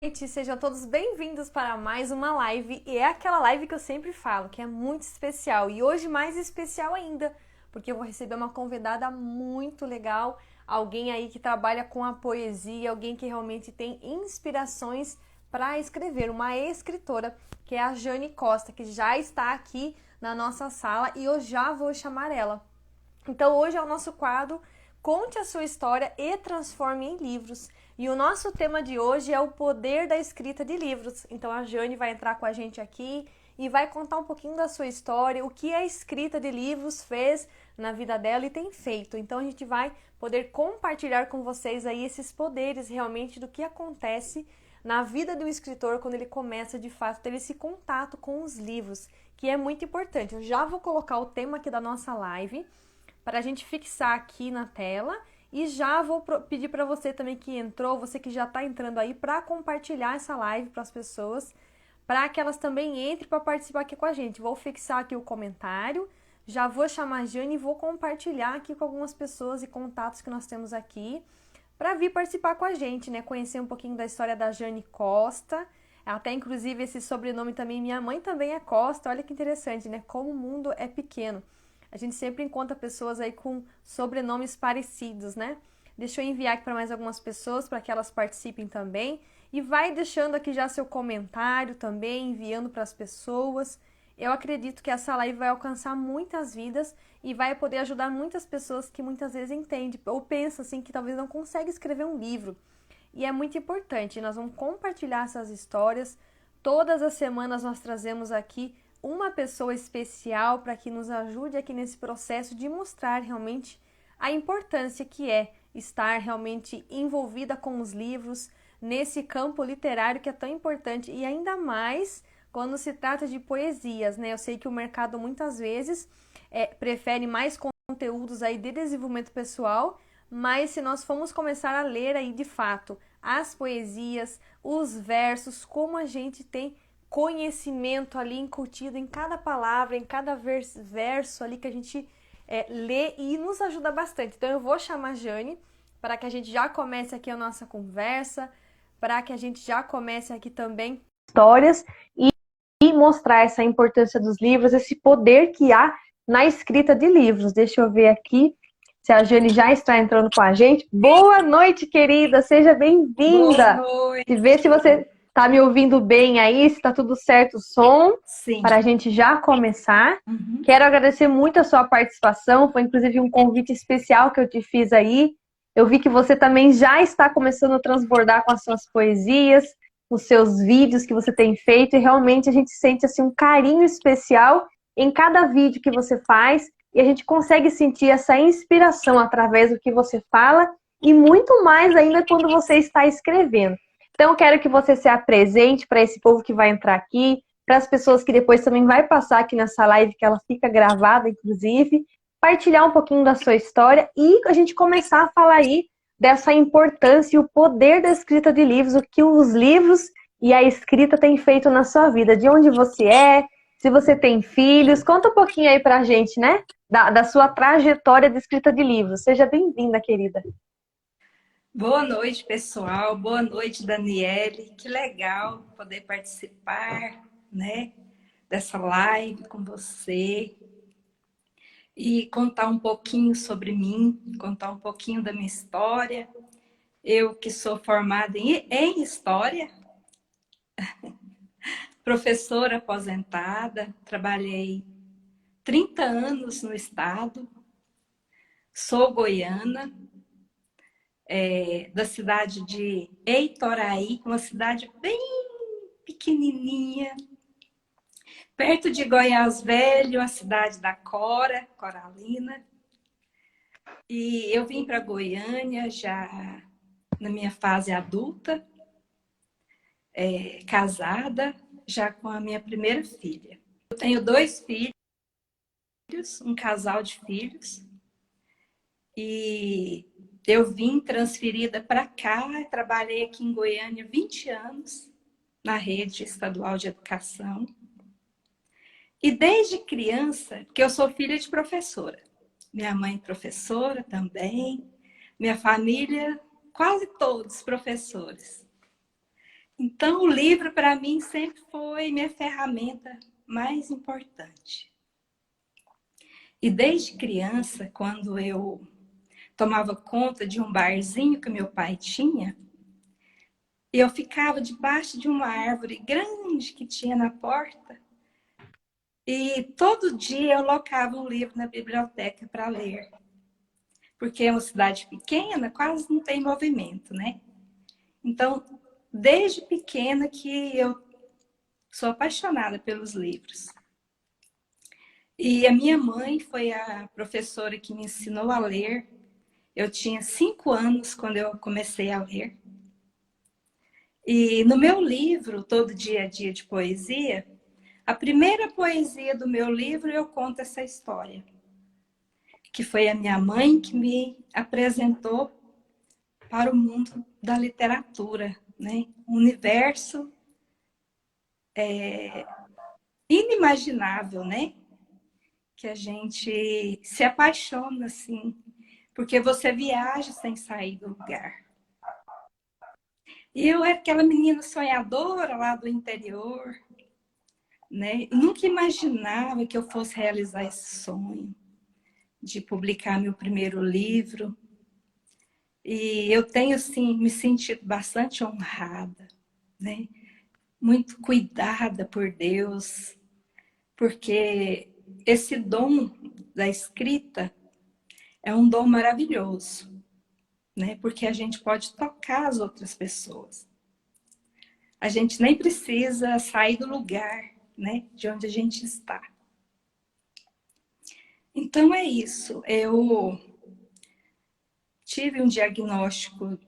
Gente, sejam todos bem-vindos para mais uma live, e é aquela live que eu sempre falo, que é muito especial, e hoje mais especial ainda, porque eu vou receber uma convidada muito legal, alguém aí que trabalha com a poesia, alguém que realmente tem inspirações para escrever, uma escritora, que é a Jane Costa, que já está aqui na nossa sala e eu já vou chamar ela. Então hoje é o nosso quadro Conte a sua história e transforme em livros. E o nosso tema de hoje é o poder da escrita de livros. Então a Jane vai entrar com a gente aqui e vai contar um pouquinho da sua história, o que a escrita de livros fez na vida dela e tem feito. Então a gente vai poder compartilhar com vocês aí esses poderes realmente do que acontece na vida do escritor quando ele começa de fato a ter esse contato com os livros, que é muito importante. Eu já vou colocar o tema aqui da nossa live para a gente fixar aqui na tela e já vou pedir para você também que entrou, você que já está entrando aí, para compartilhar essa live para as pessoas, para que elas também entrem para participar aqui com a gente. Vou fixar aqui o comentário, já vou chamar a Jane e vou compartilhar aqui com algumas pessoas e contatos que nós temos aqui para vir participar com a gente, né? Conhecer um pouquinho da história da Jane Costa, até inclusive esse sobrenome também, minha mãe também é Costa, olha que interessante, né? Como o mundo é pequeno. A gente sempre encontra pessoas aí com sobrenomes parecidos, né? Deixa eu enviar aqui para mais algumas pessoas para que elas participem também. E vai deixando aqui já seu comentário também, enviando para as pessoas. Eu acredito que essa live vai alcançar muitas vidas e vai poder ajudar muitas pessoas que muitas vezes entendem ou pensam assim que talvez não conseguem escrever um livro. E é muito importante, nós vamos compartilhar essas histórias. Todas as semanas nós trazemos aqui uma pessoa especial para que nos ajude aqui nesse processo de mostrar realmente a importância que é estar realmente envolvida com os livros, nesse campo literário que é tão importante e ainda mais quando se trata de poesias, né? Eu sei que o mercado muitas vezes prefere mais conteúdos aí de desenvolvimento pessoal, mas se nós formos começar a ler aí de fato as poesias, os versos, como a gente tem conhecimento ali incutido em cada palavra, em cada verso ali que a gente lê e nos ajuda bastante. Então eu vou chamar a Jane para que a gente já comece aqui a nossa conversa, para que a gente já comece aqui também histórias e mostrar essa importância dos livros, esse poder que há na escrita de livros. Deixa eu ver aqui se a Jane já está entrando com a gente. Boa noite, querida, seja Boa bem-vinda. Se noite. vê se você tá me ouvindo bem aí, se tá tudo certo o som, Sim. para a gente já começar. Uhum. Quero agradecer muito a sua participação, foi inclusive um convite especial que eu te fiz aí. Eu vi que você também já está começando a transbordar com as suas poesias, os seus vídeos que você tem feito, e realmente a gente sente assim um carinho especial em cada vídeo que você faz, e a gente consegue sentir essa inspiração através do que você fala, e muito mais ainda quando você está escrevendo. Então, eu quero que você se apresente para esse povo que vai entrar aqui, para as pessoas que depois também vai passar aqui nessa live, que ela fica gravada, inclusive, partilhar um pouquinho da sua história e a gente começar a falar aí dessa importância e o poder da escrita de livros, o que os livros e a escrita têm feito na sua vida, de onde você é, se você tem filhos. Conta um pouquinho aí pra gente, né? Da sua trajetória de escrita de livros. Seja bem-vinda, querida. Boa noite, pessoal. Boa noite, Daniele. Que legal poder participar, né, dessa live com você e contar um pouquinho sobre mim, contar um pouquinho da minha história. Eu que sou formada em História, professora aposentada, trabalhei 30 anos no estado, sou goiana, da cidade de Eitoraí, uma cidade bem pequenininha, perto de Goiás Velho, a cidade da Cora, Coralina. E eu vim para Goiânia já na minha fase adulta, casada, já com a minha primeira filha. Eu tenho 2 filhos, um casal de filhos, e eu vim transferida para cá, trabalhei aqui em Goiânia 20 anos, na rede estadual de educação. E desde criança, que eu sou filha de professora. Minha mãe professora também, minha família, quase todos professores. Então, o livro, para mim, sempre foi minha ferramenta mais importante. E desde criança, quando eu tomava conta de um barzinho que meu pai tinha, eu ficava debaixo de uma árvore grande que tinha na porta e todo dia eu locava um livro na biblioteca para ler. Porque é uma cidade pequena, quase não tem movimento, né? Então, desde pequena que eu sou apaixonada pelos livros. E a minha mãe foi a professora que me ensinou a ler. Eu tinha 5 anos quando eu comecei a ler. E no meu livro, Todo Dia a Dia de Poesia, a primeira poesia do meu livro eu conto essa história. Que foi a minha mãe que me apresentou para o mundo da literatura, né? Um universo inimaginável, né? Que a gente se apaixona, assim, porque você viaja sem sair do lugar. E eu era aquela menina sonhadora lá do interior, né? Nunca imaginava que eu fosse realizar esse sonho de publicar meu primeiro livro. E eu tenho, assim, me sentido bastante honrada, né? Muito cuidada por Deus, porque esse dom da escrita é um dom maravilhoso, né? Porque a gente pode tocar as outras pessoas. A gente nem precisa sair do lugar, né, de onde a gente está. Então é isso. Eu tive um diagnóstico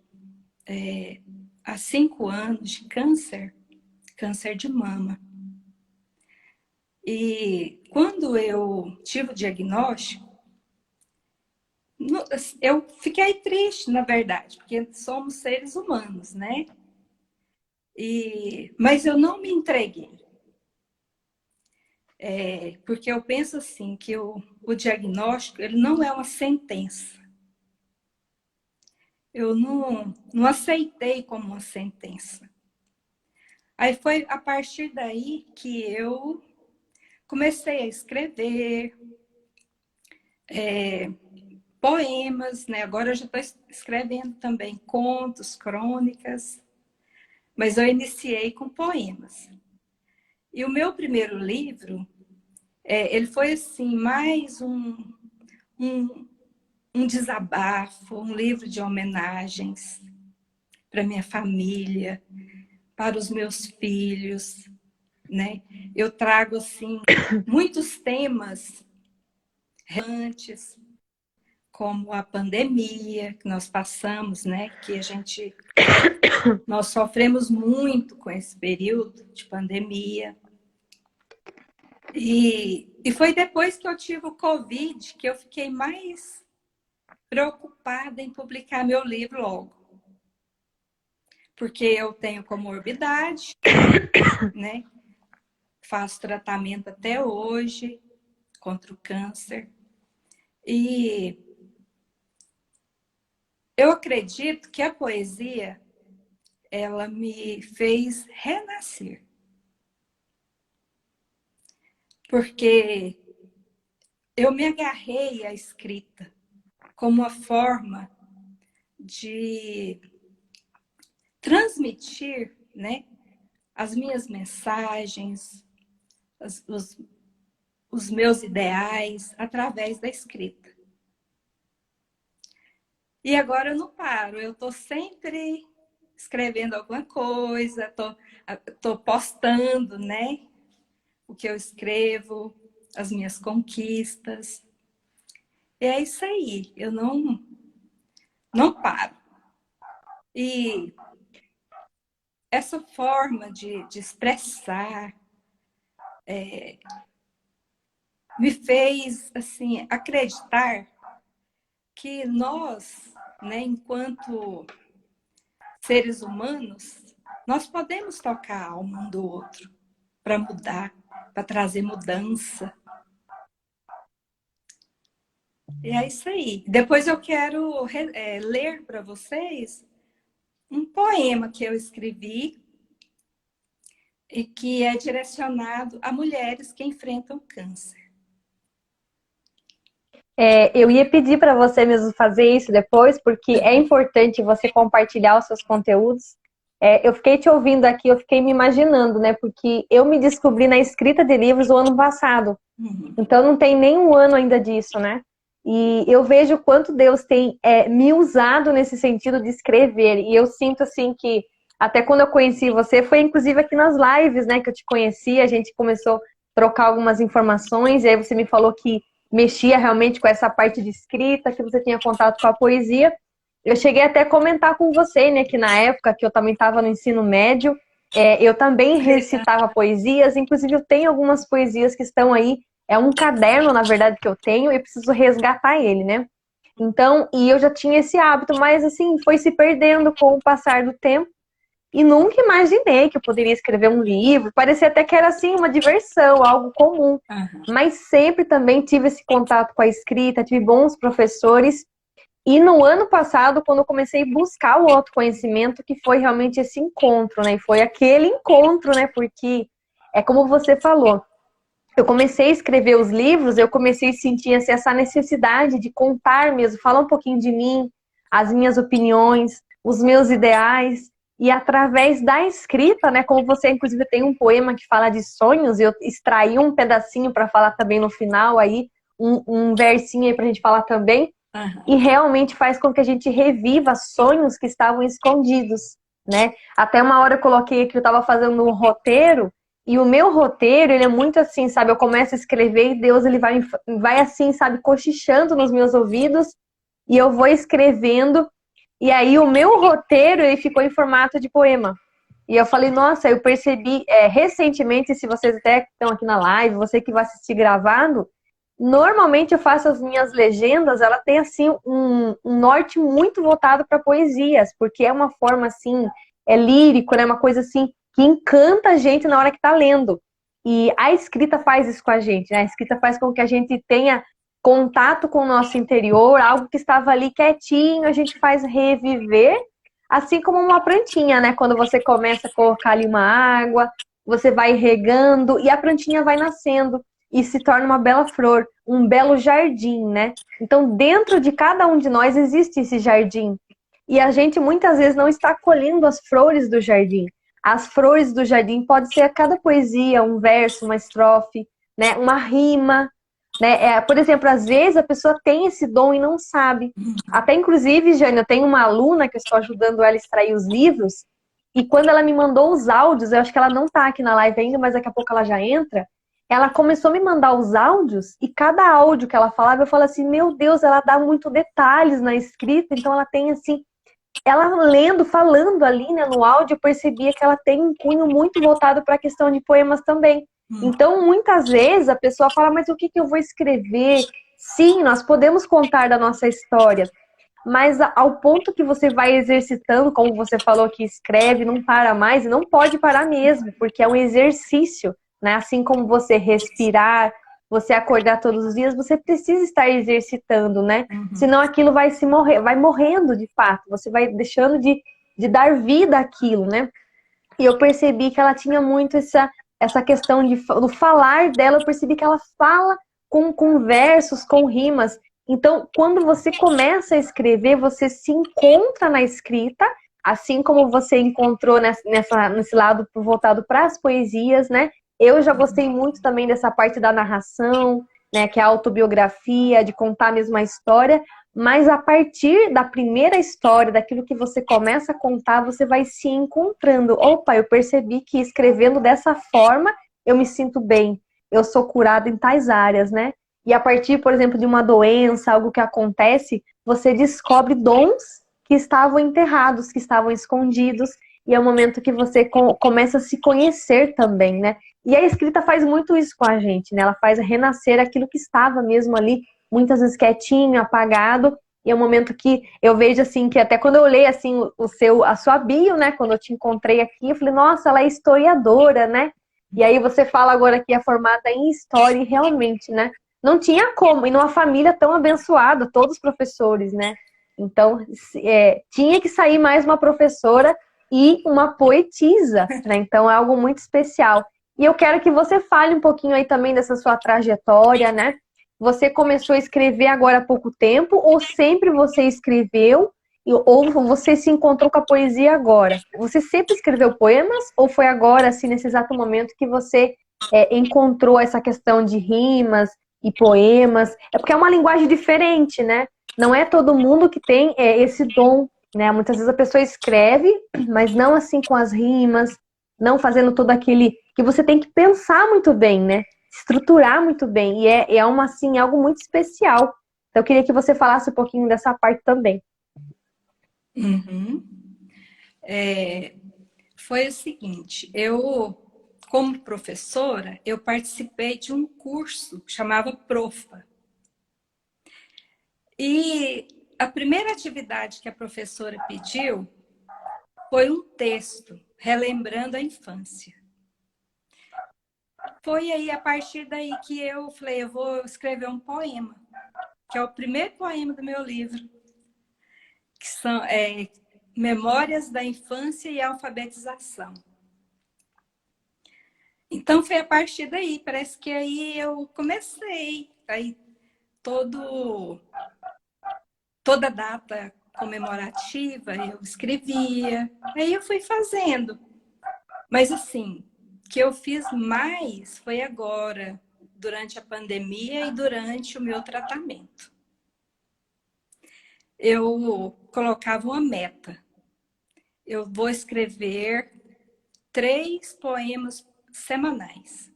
há 5 anos de câncer de mama. E quando eu tive o diagnóstico, eu fiquei triste, na verdade, porque somos seres humanos, né? Mas eu não me entreguei. Porque eu penso assim, que o diagnóstico ele não é uma sentença. Eu não aceitei como uma sentença. Aí foi a partir daí que eu comecei a escrever poemas, né? Agora eu já estou escrevendo também contos, crônicas, mas eu iniciei com poemas. E o meu primeiro livro, ele foi assim, mais um, um desabafo, um livro de homenagens para minha família, para os meus filhos, né? Eu trago assim muitos temas relevantes, como a pandemia que nós passamos, né? Que nós sofremos muito com esse período de pandemia. E foi depois que eu tive o Covid que eu fiquei mais preocupada em publicar meu livro logo. Porque eu tenho comorbidade, né? Faço tratamento até hoje contra o câncer. E eu acredito que a poesia, ela me fez renascer. Porque eu me agarrei à escrita como uma forma de transmitir, né, as minhas mensagens, os meus ideais através da escrita. E agora eu não paro, eu estou sempre escrevendo alguma coisa, tô postando, né, o que eu escrevo, as minhas conquistas. E é isso aí, eu não paro. E essa forma de expressar me fez assim acreditar que nós, né, enquanto seres humanos, nós podemos tocar a alma um do outro para mudar, para trazer mudança. E é isso aí. Depois eu quero ler para vocês um poema que eu escrevi e que é direcionado a mulheres que enfrentam câncer. Eu ia pedir para você mesmo fazer isso depois, porque é importante você compartilhar os seus conteúdos. Eu fiquei te ouvindo aqui, eu fiquei me imaginando, né? Porque eu me descobri na escrita de livros o ano passado. Então não tem nem um ano ainda disso, né? E eu vejo o quanto Deus tem me usado nesse sentido de escrever. E eu sinto assim que até quando eu conheci você, foi inclusive aqui nas lives, né, que eu te conheci, a gente começou a trocar algumas informações, e aí você me falou que mexia realmente com essa parte de escrita, que você tinha contato com a poesia. Eu cheguei até a comentar com você, né, que na época que eu também estava no ensino médio, eu também recitava poesias, inclusive eu tenho algumas poesias que estão aí, é um caderno, na verdade, que eu tenho, e preciso resgatar ele, né? Então, e eu já tinha esse hábito, mas assim, foi se perdendo com o passar do tempo, e nunca imaginei que eu poderia escrever um livro. Parecia até que era assim uma diversão, algo comum. Mas sempre também tive esse contato com a escrita, tive bons professores. E no ano passado, quando eu comecei a buscar o autoconhecimento, que foi realmente esse encontro, né? E foi aquele encontro, né? Porque é como você falou. Eu comecei a escrever os livros, eu comecei a sentir assim, essa necessidade de contar mesmo, falar um pouquinho de mim, as minhas opiniões, os meus ideais. E através da escrita, né, como você inclusive tem um poema que fala de sonhos, eu extraí um pedacinho para falar também no final, aí um versinho aí para a gente falar também, e realmente faz com que a gente reviva sonhos que estavam escondidos, né? Até uma hora eu coloquei que eu estava fazendo um roteiro, e o meu roteiro, ele é muito assim, sabe? Eu começo a escrever e Deus, ele vai assim, sabe, cochichando nos meus ouvidos, e eu vou escrevendo. E aí o meu roteiro, ele ficou em formato de poema. E eu falei, nossa, eu percebi recentemente, se vocês até estão aqui na live, você que vai assistir gravado, normalmente eu faço as minhas legendas, ela tem assim um norte muito voltado para poesias, porque é uma forma assim, é lírico, né? Uma coisa assim que encanta a gente na hora que tá lendo. E a escrita faz isso com a gente, né? A escrita faz com que a gente tenha contato com o nosso interior, algo que estava ali quietinho, a gente faz reviver, assim como uma plantinha, né? Quando você começa a colocar ali uma água, você vai regando e a plantinha vai nascendo e se torna uma bela flor, um belo jardim, né? Então, dentro de cada um de nós existe esse jardim. E a gente muitas vezes não está colhendo as flores do jardim. As flores do jardim pode ser a cada poesia, um verso, uma estrofe, né? Uma rima, né? Por exemplo, às vezes a pessoa tem esse dom e não sabe. Até inclusive, Jane, eu tenho uma aluna que eu estou ajudando ela a extrair os livros, e quando ela me mandou os áudios, eu acho que ela não está aqui na live ainda, mas daqui a pouco ela já entra, ela começou a me mandar os áudios, e cada áudio que ela falava, eu falo assim, meu Deus, ela dá muito detalhes na escrita, então ela tem assim, ela lendo, falando ali, né, no áudio, eu percebia que ela tem um cunho muito voltado para a questão de poemas também. Então, muitas vezes, a pessoa fala, mas o que eu vou escrever? Sim, nós podemos contar da nossa história, mas ao ponto que você vai exercitando, como você falou que escreve, não para mais, e não pode parar mesmo, porque é um exercício, né? Assim como você respirar, você acordar todos os dias, você precisa estar exercitando, né? Senão aquilo vai vai morrendo de fato, você vai deixando de dar vida àquilo, né? E eu percebi que ela tinha muito essa questão do falar dela, eu percebi que ela fala com versos, com rimas. Então, quando você começa a escrever, você se encontra na escrita, assim como você encontrou nesse lado voltado para as poesias, né? Eu já gostei muito também dessa parte da narração, né? Que é a autobiografia, de contar mesmo a história. Mas a partir da primeira história, daquilo que você começa a contar, você vai se encontrando. Opa, eu percebi que escrevendo dessa forma, eu me sinto bem. Eu sou curada em tais áreas, né? E a partir, por exemplo, de uma doença, algo que acontece, você descobre dons que estavam enterrados, que estavam escondidos. E é o momento que você começa a se conhecer também, né? E a escrita faz muito isso com a gente, né? Ela faz renascer aquilo que estava mesmo ali, muitas vezes quietinho, apagado, e é um momento que eu vejo assim, que até quando eu olhei assim a sua bio, né, quando eu te encontrei aqui, eu falei, nossa, ela é historiadora, né? E aí você fala agora que é formada em história, e realmente, né? Não tinha como, e numa família tão abençoada, todos professores, né? Então, tinha que sair mais uma professora, e uma poetisa, né? Então é algo muito especial. E eu quero que você fale um pouquinho aí também dessa sua trajetória, né? Você começou a escrever agora há pouco tempo, ou sempre você escreveu, ou você se encontrou com a poesia agora? Você sempre escreveu poemas, ou foi agora, assim, nesse exato momento que você encontrou essa questão de rimas e poemas? É porque é uma linguagem diferente, né? Não é todo mundo que tem esse dom, né? Muitas vezes a pessoa escreve, mas não assim com as rimas, não fazendo todo aquele que você tem que pensar muito bem, né? Estruturar muito bem. E é uma, assim, algo muito especial. Então, eu queria que você falasse um pouquinho dessa parte também. Uhum. Foi o seguinte, como professora, eu participei de um curso que chamava Profa. E a primeira atividade que a professora pediu foi um texto relembrando a infância. Foi aí, a partir daí, que eu falei, eu vou escrever um poema, que é o primeiro poema do meu livro, que são Memórias da Infância e Alfabetização. Então, foi a partir daí, parece que aí eu comecei, aí toda data comemorativa eu escrevia, aí eu fui fazendo. Mas assim, o que eu fiz mais foi agora, durante a pandemia e durante o meu tratamento. Eu colocava uma meta. Eu vou escrever 3 poemas semanais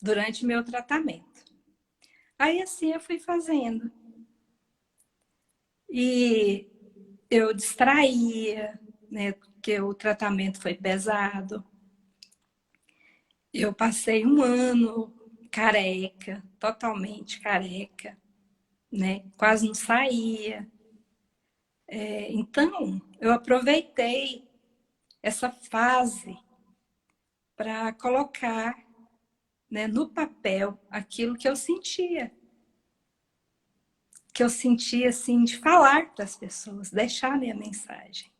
durante o meu tratamento. Aí assim eu fui fazendo. E eu distraía, né? Porque o tratamento foi pesado. Eu passei um ano careca, totalmente careca, né? Quase não saía. Então, eu aproveitei essa fase para colocar, né, no papel aquilo que eu sentia assim de falar para as pessoas, deixar minha mensagem.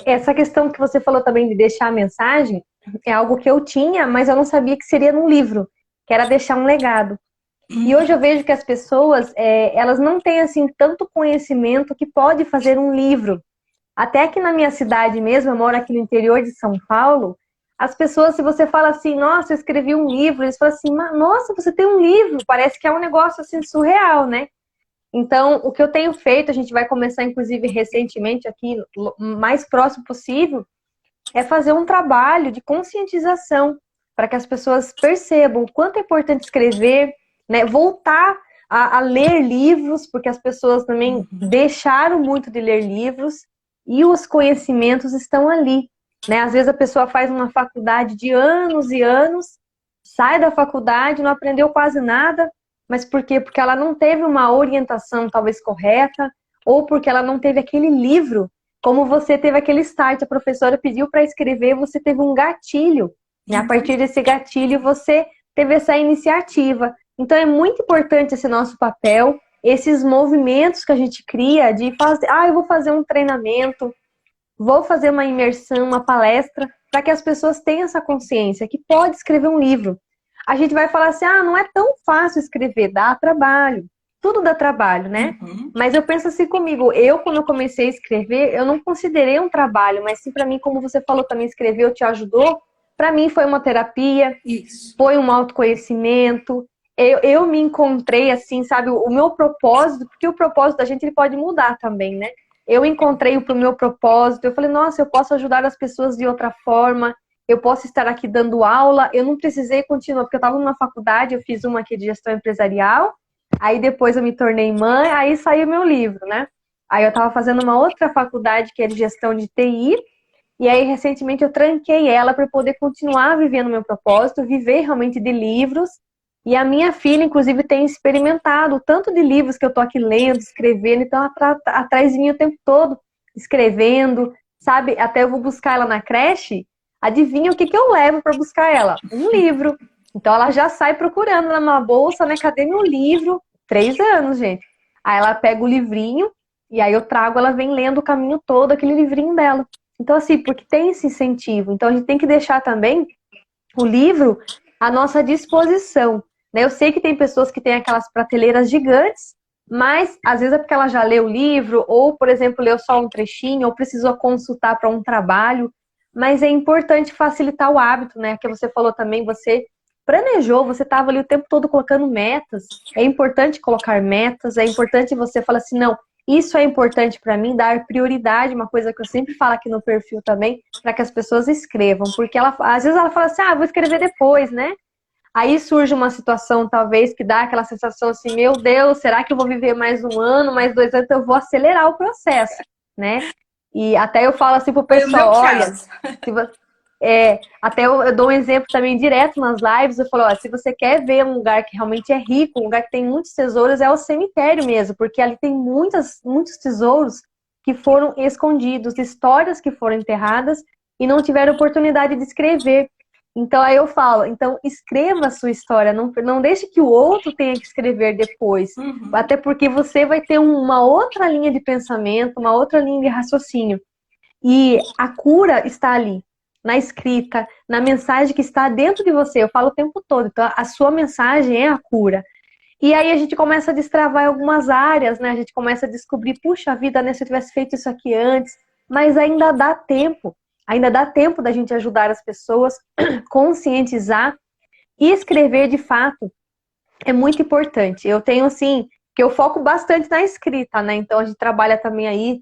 Essa questão que você falou também de deixar a mensagem é algo que eu tinha, mas eu não sabia que seria num livro, que era deixar um legado. E hoje eu vejo que as pessoas, elas não têm assim tanto conhecimento que pode fazer um livro. Até aqui na minha cidade mesmo, eu moro aqui no interior de São Paulo, as pessoas, se você fala assim, nossa, eu escrevi um livro, eles falam assim, nossa, você tem um livro, parece que é um negócio assim surreal, né? Então, o que eu tenho feito, a gente vai começar inclusive recentemente aqui, o mais próximo possível, é fazer um trabalho de conscientização para que as pessoas percebam o quanto é importante escrever, né? Voltar a ler livros, porque as pessoas também deixaram muito de ler livros e os conhecimentos estão ali, né? Às vezes a pessoa faz uma faculdade de anos e anos, sai da faculdade, não aprendeu quase nada, mas por quê? Porque ela não teve uma orientação talvez correta, ou porque ela não teve aquele livro, como você teve aquele start, a professora pediu para escrever, você teve um gatilho, né? A partir desse gatilho você teve essa iniciativa. Então é muito importante esse nosso papel, esses movimentos que a gente cria de fazer, eu vou fazer um treinamento, vou fazer uma imersão, uma palestra, para que as pessoas tenham essa consciência que pode escrever um livro. A gente vai falar assim, não é tão fácil escrever, dá trabalho. Tudo dá trabalho, né? Mas eu penso assim comigo, quando eu comecei a escrever, eu não considerei um trabalho, mas sim para mim, como você falou também, escrever te ajudou, para mim foi uma terapia, foi um autoconhecimento, eu me encontrei assim, sabe, o meu propósito, porque o propósito da gente ele pode mudar também, né? Eu encontrei o meu propósito, eu falei, nossa, eu posso ajudar as pessoas de outra forma, eu posso estar aqui dando aula, eu não precisei continuar, porque eu estava numa faculdade, eu fiz uma aqui de gestão empresarial, aí depois eu me tornei mãe, aí saiu meu livro, né? Aí eu estava fazendo uma outra faculdade que é de gestão de TI, e aí recentemente eu tranquei ela para poder continuar vivendo meu propósito, viver realmente de livros, e a minha filha, inclusive, tem experimentado o tanto de livros que eu estou aqui lendo, escrevendo, então ela tá atrás de mim o tempo todo, escrevendo, sabe? Até eu vou buscar ela na creche, adivinha o que eu levo para buscar ela? Um livro. Então ela já sai procurando numa bolsa, né? Cadê meu livro? 3 anos, gente. Aí ela pega o livrinho e aí eu trago, ela vem lendo o caminho todo, aquele livrinho dela. Então, assim, porque tem esse incentivo. Então, a gente tem que deixar também o livro à nossa disposição, né? Eu sei que tem pessoas que têm aquelas prateleiras gigantes, mas às vezes é porque ela já leu o livro, ou, por exemplo, leu só um trechinho, ou precisou consultar para um trabalho. Mas é importante facilitar o hábito, né? Que você falou também, você planejou, você estava ali o tempo todo colocando metas. É importante colocar metas, é importante você falar assim, não, isso é importante para mim, dar prioridade, uma coisa que eu sempre falo aqui no perfil também, para que as pessoas escrevam, porque ela, às vezes ela fala assim, vou escrever depois, né? Aí surge uma situação, talvez, que dá aquela sensação assim, meu Deus, será que eu vou viver mais um ano, mais 2 anos? Então eu vou acelerar o processo, né? E até eu falo assim pro Foi o meu pessoal, olha, caso. se você, até eu dou um exemplo também direto nas lives, eu falo, ó, se você quer ver um lugar que realmente é rico, um lugar que tem muitos tesouros, é o cemitério mesmo, porque ali tem muitos tesouros que foram escondidos, histórias que foram enterradas e não tiveram oportunidade de escrever. Então aí eu falo, então escreva a sua história, não deixe que o outro tenha que escrever depois. Uhum. Até porque você vai ter uma outra linha de pensamento, uma outra linha de raciocínio. E a cura está ali, na escrita, na mensagem que está dentro de você. Eu falo o tempo todo. Então, a sua mensagem é a cura. E aí a gente começa a destravar em algumas áreas, né? A gente começa a descobrir, puxa vida, né? Se eu tivesse feito isso aqui antes. Mas ainda dá tempo. Ainda dá tempo da gente ajudar as pessoas, conscientizar e escrever de fato. É muito importante. Eu tenho, assim, que eu foco bastante na escrita, né? Então a gente trabalha também aí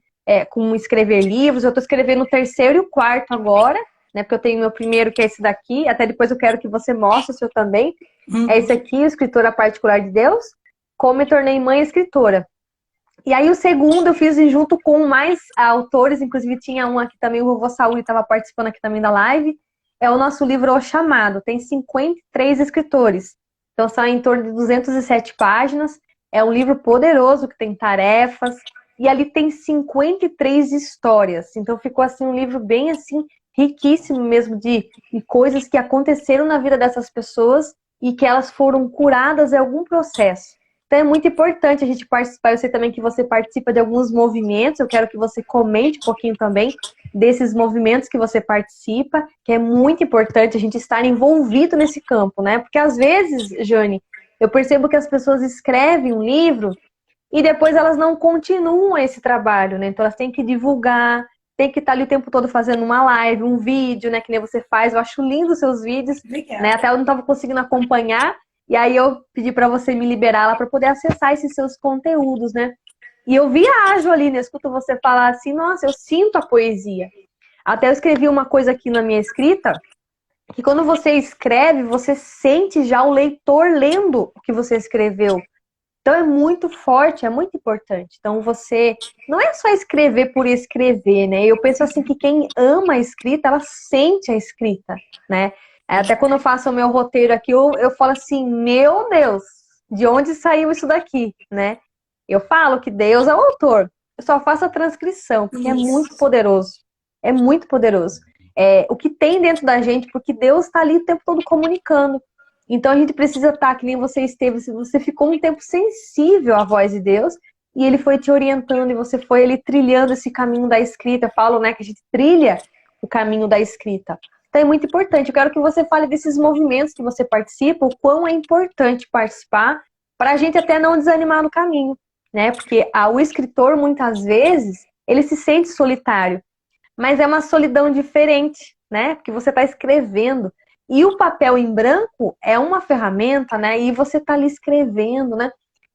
com escrever livros. Eu estou escrevendo o terceiro e o quarto agora, né? Porque eu tenho meu primeiro, que é esse daqui. Até depois eu quero que você mostre o seu também. É esse aqui, o Escritora Particular de Deus. Como me tornei mãe escritora. E aí o segundo eu fiz junto com mais autores, inclusive tinha um aqui também, o Vovô Saúde estava participando aqui também da live. É o nosso livro O Chamado, tem 53 escritores. Então são em torno de 207 páginas. É um livro poderoso que tem tarefas. E ali tem 53 histórias. Então ficou assim um livro bem assim riquíssimo mesmo de coisas que aconteceram na vida dessas pessoas e que elas foram curadas em algum processo. Então é muito importante a gente participar. Eu sei também que você participa de alguns movimentos. Eu quero que você comente um pouquinho também desses movimentos que você participa, que é muito importante a gente estar envolvido nesse campo, né? Porque às vezes, Jane, eu percebo que as pessoas escrevem um livro e depois elas não continuam esse trabalho, né? Então elas têm que divulgar, tem que estar ali o tempo todo fazendo uma live, um vídeo, né? Que nem você faz. Eu acho lindo os seus vídeos, né? Obrigada. Até eu não estava conseguindo acompanhar. E aí eu pedi para você me liberar lá para poder acessar esses seus conteúdos, né? E eu viajo ali, né? Escuto você falar assim, nossa, eu sinto a poesia. Até eu escrevi uma coisa aqui na minha escrita, que quando você escreve, você sente já o leitor lendo o que você escreveu. Então é muito forte, é muito importante. Então você não é só escrever por escrever, né? Eu penso assim que quem ama a escrita, ela sente a escrita, né? Até quando eu faço o meu roteiro aqui, eu falo assim, meu Deus, de onde saiu isso daqui, né? Eu falo que Deus é o autor. Eu só faço a transcrição, porque é muito Isso. poderoso. É muito poderoso. É, o que tem dentro da gente, porque Deus está ali o tempo todo comunicando. Então a gente precisa estar, que nem você esteve, se você ficou um tempo sensível à voz de Deus, e ele foi te orientando, e você foi ele trilhando esse caminho da escrita. Eu falo, né, que a gente trilha o caminho da escrita. Então é muito importante. Eu quero que você fale desses movimentos que você participa, o quão é importante participar, para a gente até não desanimar no caminho, né? Porque o escritor, muitas vezes, ele se sente solitário, mas é uma solidão diferente, né? Porque você está escrevendo. E o papel em branco é uma ferramenta, né? E você está ali escrevendo, né?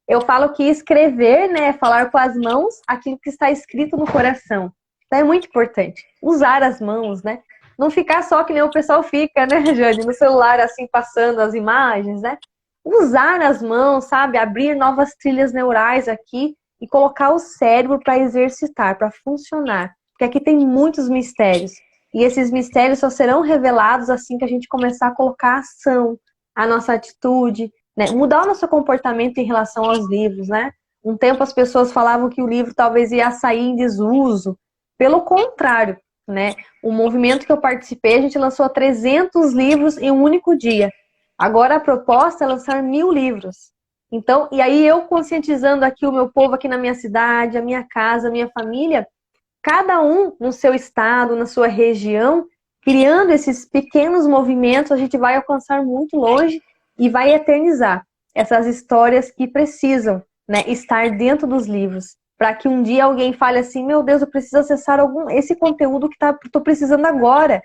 Eu falo que escrever, né, é falar com as mãos aquilo que está escrito no coração. Então é muito importante usar as mãos, né? Não ficar só que nem o pessoal fica, né, Jane, no celular assim passando as imagens, né? Usar as mãos, sabe? Abrir novas trilhas neurais aqui e colocar o cérebro para exercitar, para funcionar. Porque aqui tem muitos mistérios. E esses mistérios só serão revelados assim que a gente começar a colocar a ação, a nossa atitude, né? Mudar o nosso comportamento em relação aos livros, né? Um tempo as pessoas falavam que o livro talvez ia sair em desuso. Pelo contrário, né? O movimento que eu participei, a gente lançou 300 livros em um único dia. Agora a proposta é lançar 1000 livros. Então, e aí eu conscientizando aqui o meu povo aqui na minha cidade, a minha casa, a minha família, cada um no seu estado, na sua região, criando esses pequenos movimentos, a gente vai alcançar muito longe e vai eternizar essas histórias que precisam, né, estar dentro dos livros, para que um dia alguém fale assim, meu Deus, eu preciso acessar esse conteúdo que estou precisando agora,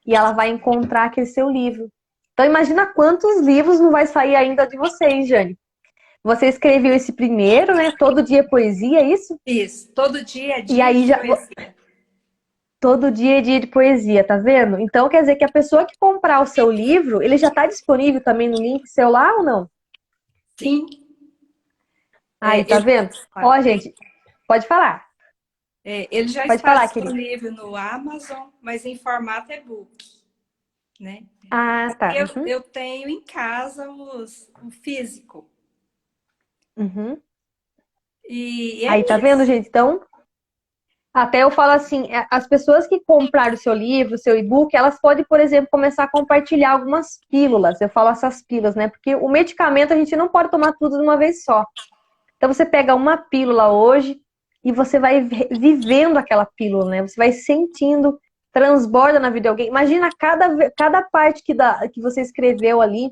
e ela vai encontrar aquele seu livro. Então imagina quantos livros não vai sair ainda de vocês, Jane. Você escreveu esse primeiro, né? Todo dia é poesia, é isso? Isso, todo dia é E dia aí de já poesia. todo dia é dia de poesia, tá vendo? Então quer dizer que a pessoa que comprar o seu livro, ele já está disponível também no link seu lá ou não? Sim, Aí, tá ele, vendo? Ó, gente, pode falar. ele já Pode está falar, querido. disponível no Amazon, mas em formato e-book, né? Ah, tá. Uhum. Eu tenho em casa o físico. Uhum. E Aí, tá é vendo, isso. gente? Então, até eu falo assim, as pessoas que compraram o seu livro, o seu e-book, elas podem, por exemplo, começar a compartilhar algumas pílulas. Eu falo essas pílulas, né? Porque o medicamento a gente não pode tomar tudo de uma vez só. Então você pega uma pílula hoje e você vai vivendo aquela pílula, né? Você vai sentindo, transborda na vida de alguém. Imagina cada parte que você escreveu ali,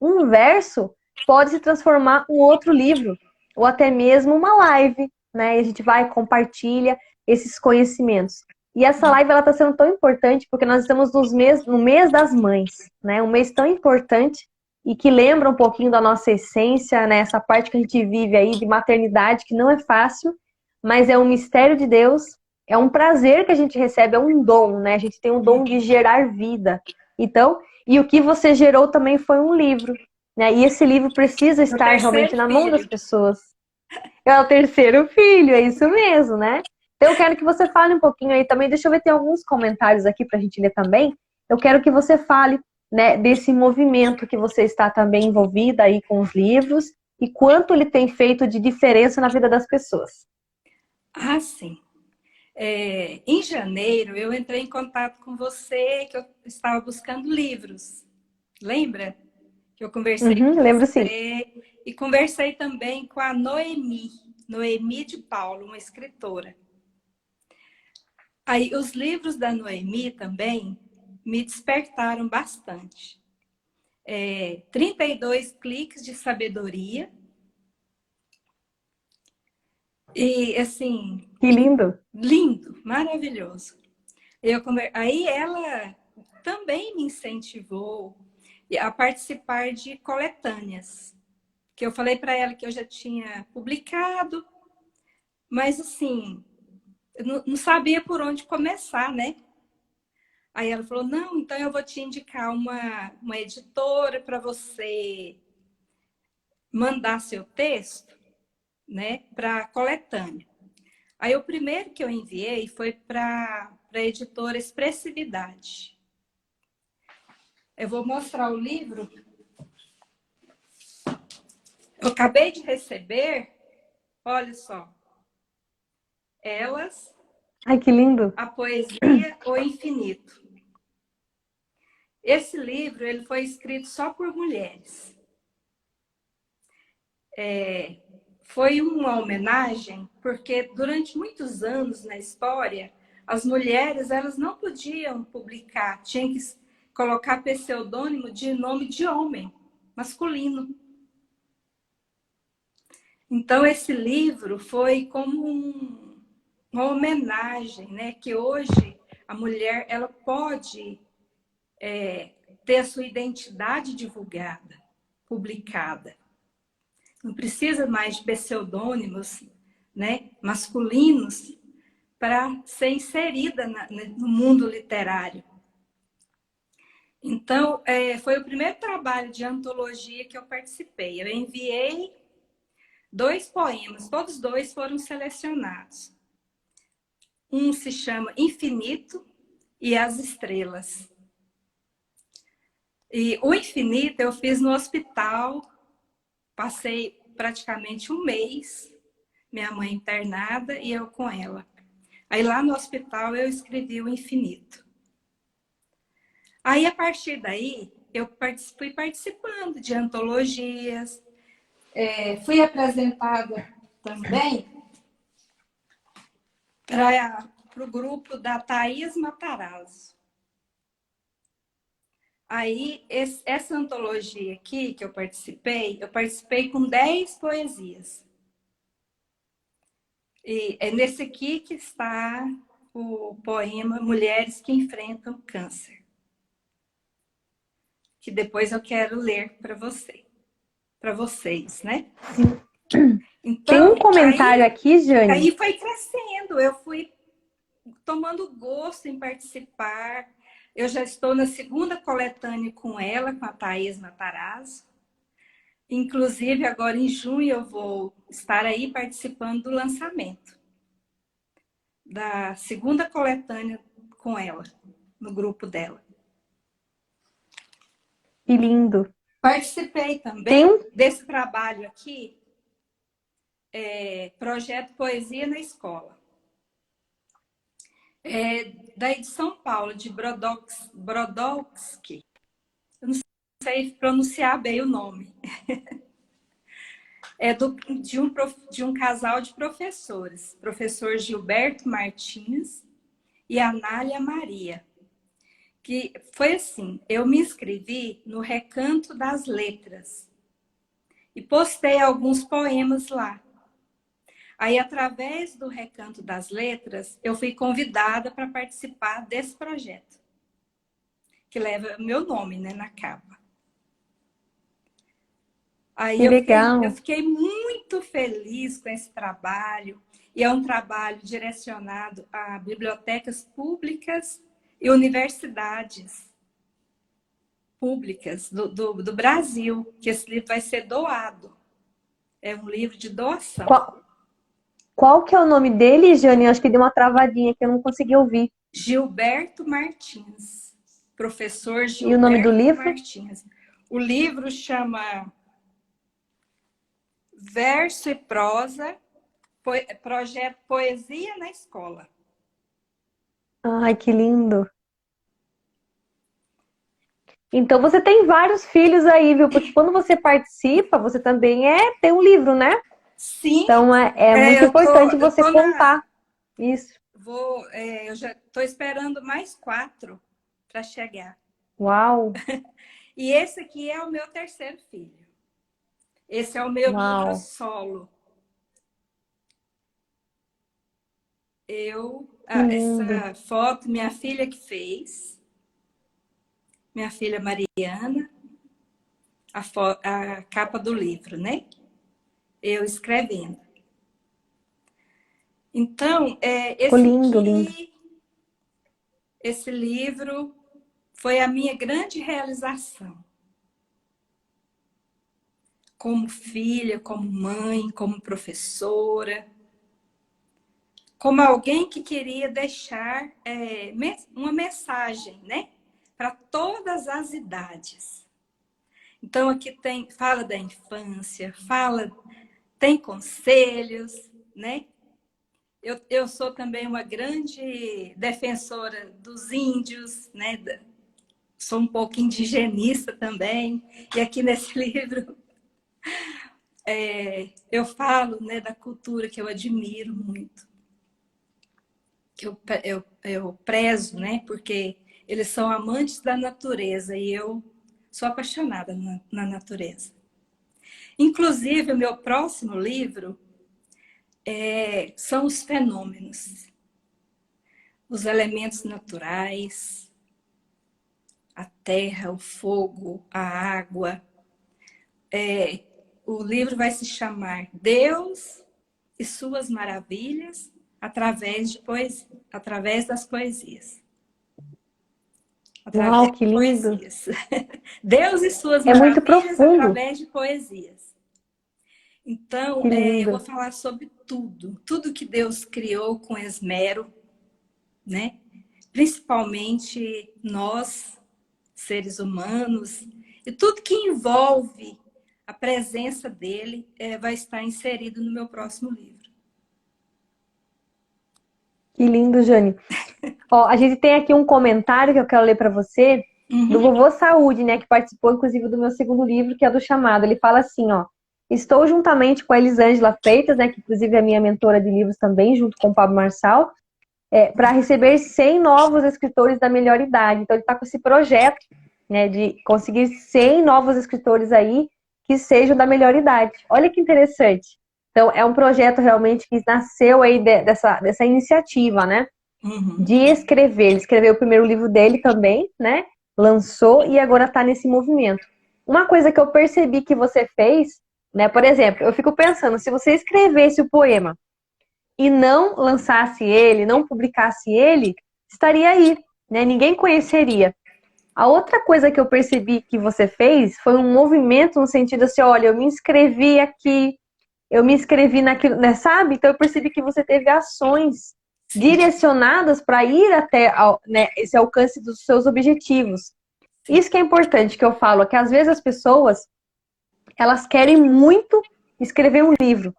um verso pode se transformar em um outro livro, ou até mesmo uma live, né? E a gente vai, compartilha esses conhecimentos. E essa live ela está sendo tão importante porque nós estamos no mês das mães, né? Um mês tão importante e que lembra um pouquinho da nossa essência, né? Essa parte que a gente vive aí de maternidade, que não é fácil, mas é um mistério de Deus, é um prazer que a gente recebe, é um dom, né? A gente tem o dom de gerar vida. Então, e o que você gerou também foi um livro, né? E esse livro precisa Meu estar realmente terceiro na mão das filho. pessoas. É o terceiro filho, é isso mesmo, né? Então, eu quero que você fale um pouquinho aí também. Deixa eu ver, tem alguns comentários aqui para a gente ler também. Eu quero que você fale, né, desse movimento que você está também envolvida aí com os livros e quanto ele tem feito de diferença na vida das pessoas. Ah, sim. Em janeiro, eu entrei em contato com você, que eu estava buscando livros. Lembra? Que eu conversei Uhum, com lembro sim. você. E conversei também com a Noemi de Paulo, uma escritora. Aí, os livros da Noemi também me despertaram bastante. 32 cliques de sabedoria. E, assim, Que lindo. lindo, maravilhoso. Aí ela também me incentivou a participar de coletâneas, que eu falei para ela que eu já tinha publicado, mas assim, eu não sabia por onde começar, né? Aí ela falou: não, então eu vou te indicar uma editora para você mandar seu texto, né, para coletânea. Aí o primeiro que eu enviei foi para a editora Expressividade. Eu vou mostrar o livro. Eu acabei de receber, olha só, Elas, Ai, que lindo. a Poesia, o Infinito. Esse livro ele foi escrito só por mulheres. Foi uma homenagem porque durante muitos anos na história as mulheres elas não podiam publicar, tinham que colocar pseudônimo de nome de homem masculino. Então esse livro foi como uma homenagem, né? Que hoje a mulher ela pode ter a sua identidade divulgada, publicada. Não precisa mais de pseudônimos, né, masculinos para ser inserida no mundo literário. Então, foi o primeiro trabalho de antologia que eu participei. Eu enviei 2 poemas, todos 2 foram selecionados. Um se chama Infinito e as Estrelas. E o Infinito eu fiz no hospital, passei praticamente um mês, minha mãe internada e eu com ela. Aí lá no hospital eu escrevi o Infinito. Aí a partir daí eu fui participando de antologias, Fui apresentada também para o grupo da Thaís Matarazzo. Aí, essa antologia aqui que eu participei com 10 poesias. E é nesse aqui que está o poema Mulheres que Enfrentam Câncer, que depois eu quero ler para vocês, né? Então, tem um comentário aqui, Jane. Aí foi crescendo, eu fui tomando gosto em participar. Eu já estou na segunda coletânea com ela, com a Thaís Matarazzo. Inclusive, agora em junho eu vou estar aí participando do lançamento da segunda coletânea com ela, no grupo dela. Que lindo. Participei também desse trabalho aqui, Projeto Poesia na Escola. Daí de São Paulo, de Brodowski. Eu não sei pronunciar bem o nome. De um casal de professores, professor Gilberto Martins e Anália Maria. Que foi assim, eu me inscrevi no Recanto das Letras e postei alguns poemas lá. Aí, através do Recanto das Letras, eu fui convidada para participar desse projeto, que leva meu nome, né, na capa. Aí eu fiquei muito feliz com esse trabalho, e é um trabalho direcionado a bibliotecas públicas e universidades públicas do Brasil, que esse livro vai ser doado. É um livro de doação. Qual que é o nome dele, Jane? Eu acho que deu uma travadinha que eu não consegui ouvir. Gilberto Martins. Professor Gilberto e o nome do livro? Martins. O livro chama Verso e Prosa, Projeto Poesia na Escola. Ai, que lindo. Então você tem vários filhos aí, viu? Porque quando você participa, você também tem um livro, né? Sim. Então é muito importante você contar isso. Eu já estou esperando mais 4 para chegar. Uau! E esse aqui é o meu terceiro filho. Esse é o meu livro solo. Essa foto, minha filha que fez. Minha filha Mariana. A capa do livro, né? Eu escrevendo. Então, esse livro foi a minha grande realização. Como filha, como mãe, como professora. Como alguém que queria deixar uma mensagem, né? Para todas as idades. Então, aqui fala da infância, tem conselhos, né? Eu sou também uma grande defensora dos índios, né? Sou um pouco indigenista também. E aqui nesse livro eu falo, né, da cultura que eu admiro muito. Que eu prezo, né? Porque eles são amantes da natureza e eu sou apaixonada na natureza. Inclusive, o meu próximo livro são os fenômenos, os elementos naturais, a terra, o fogo, a água. O livro vai se chamar Deus e Suas Maravilhas através das poesias. Uau, que lindo! Deus e Suas Maravilhas muito profundo. Através de poesias. Então, eu vou falar sobre tudo que Deus criou com esmero, né? Principalmente nós, seres humanos, e tudo que envolve a presença dele vai estar inserido no meu próximo livro. Que lindo, Jane. Ó, a gente tem aqui um comentário que eu quero ler para você, do Vovô Saúde, né? Que participou, inclusive, do meu segundo livro, que é do Chamado. Ele fala assim, ó. Estou juntamente com a Elisângela Freitas, né, que inclusive é minha mentora de livros também, junto com o Pablo Marçal, para receber 100 novos escritores da melhor idade. Então ele está com esse projeto, né, de conseguir 100 novos escritores aí que sejam da melhor idade. Olha que interessante. Então é um projeto realmente que nasceu aí dessa iniciativa, né, Uhum. de escrever. Ele escreveu o primeiro livro dele também, né, lançou e agora está nesse movimento. Uma coisa que eu percebi que você fez, né, por exemplo, eu fico pensando, se você escrevesse o poema e não lançasse ele, não publicasse ele, estaria aí, né? Ninguém conheceria. A outra coisa que eu percebi que você fez foi um movimento no sentido assim, olha, eu me inscrevi aqui, eu me inscrevi naquilo, né, sabe? Então eu percebi que você teve ações Sim, direcionadas para ir até, né, esse alcance dos seus objetivos. sim, Isso que é importante que eu falo, é que às vezes as pessoas, elas querem muito escrever um livro,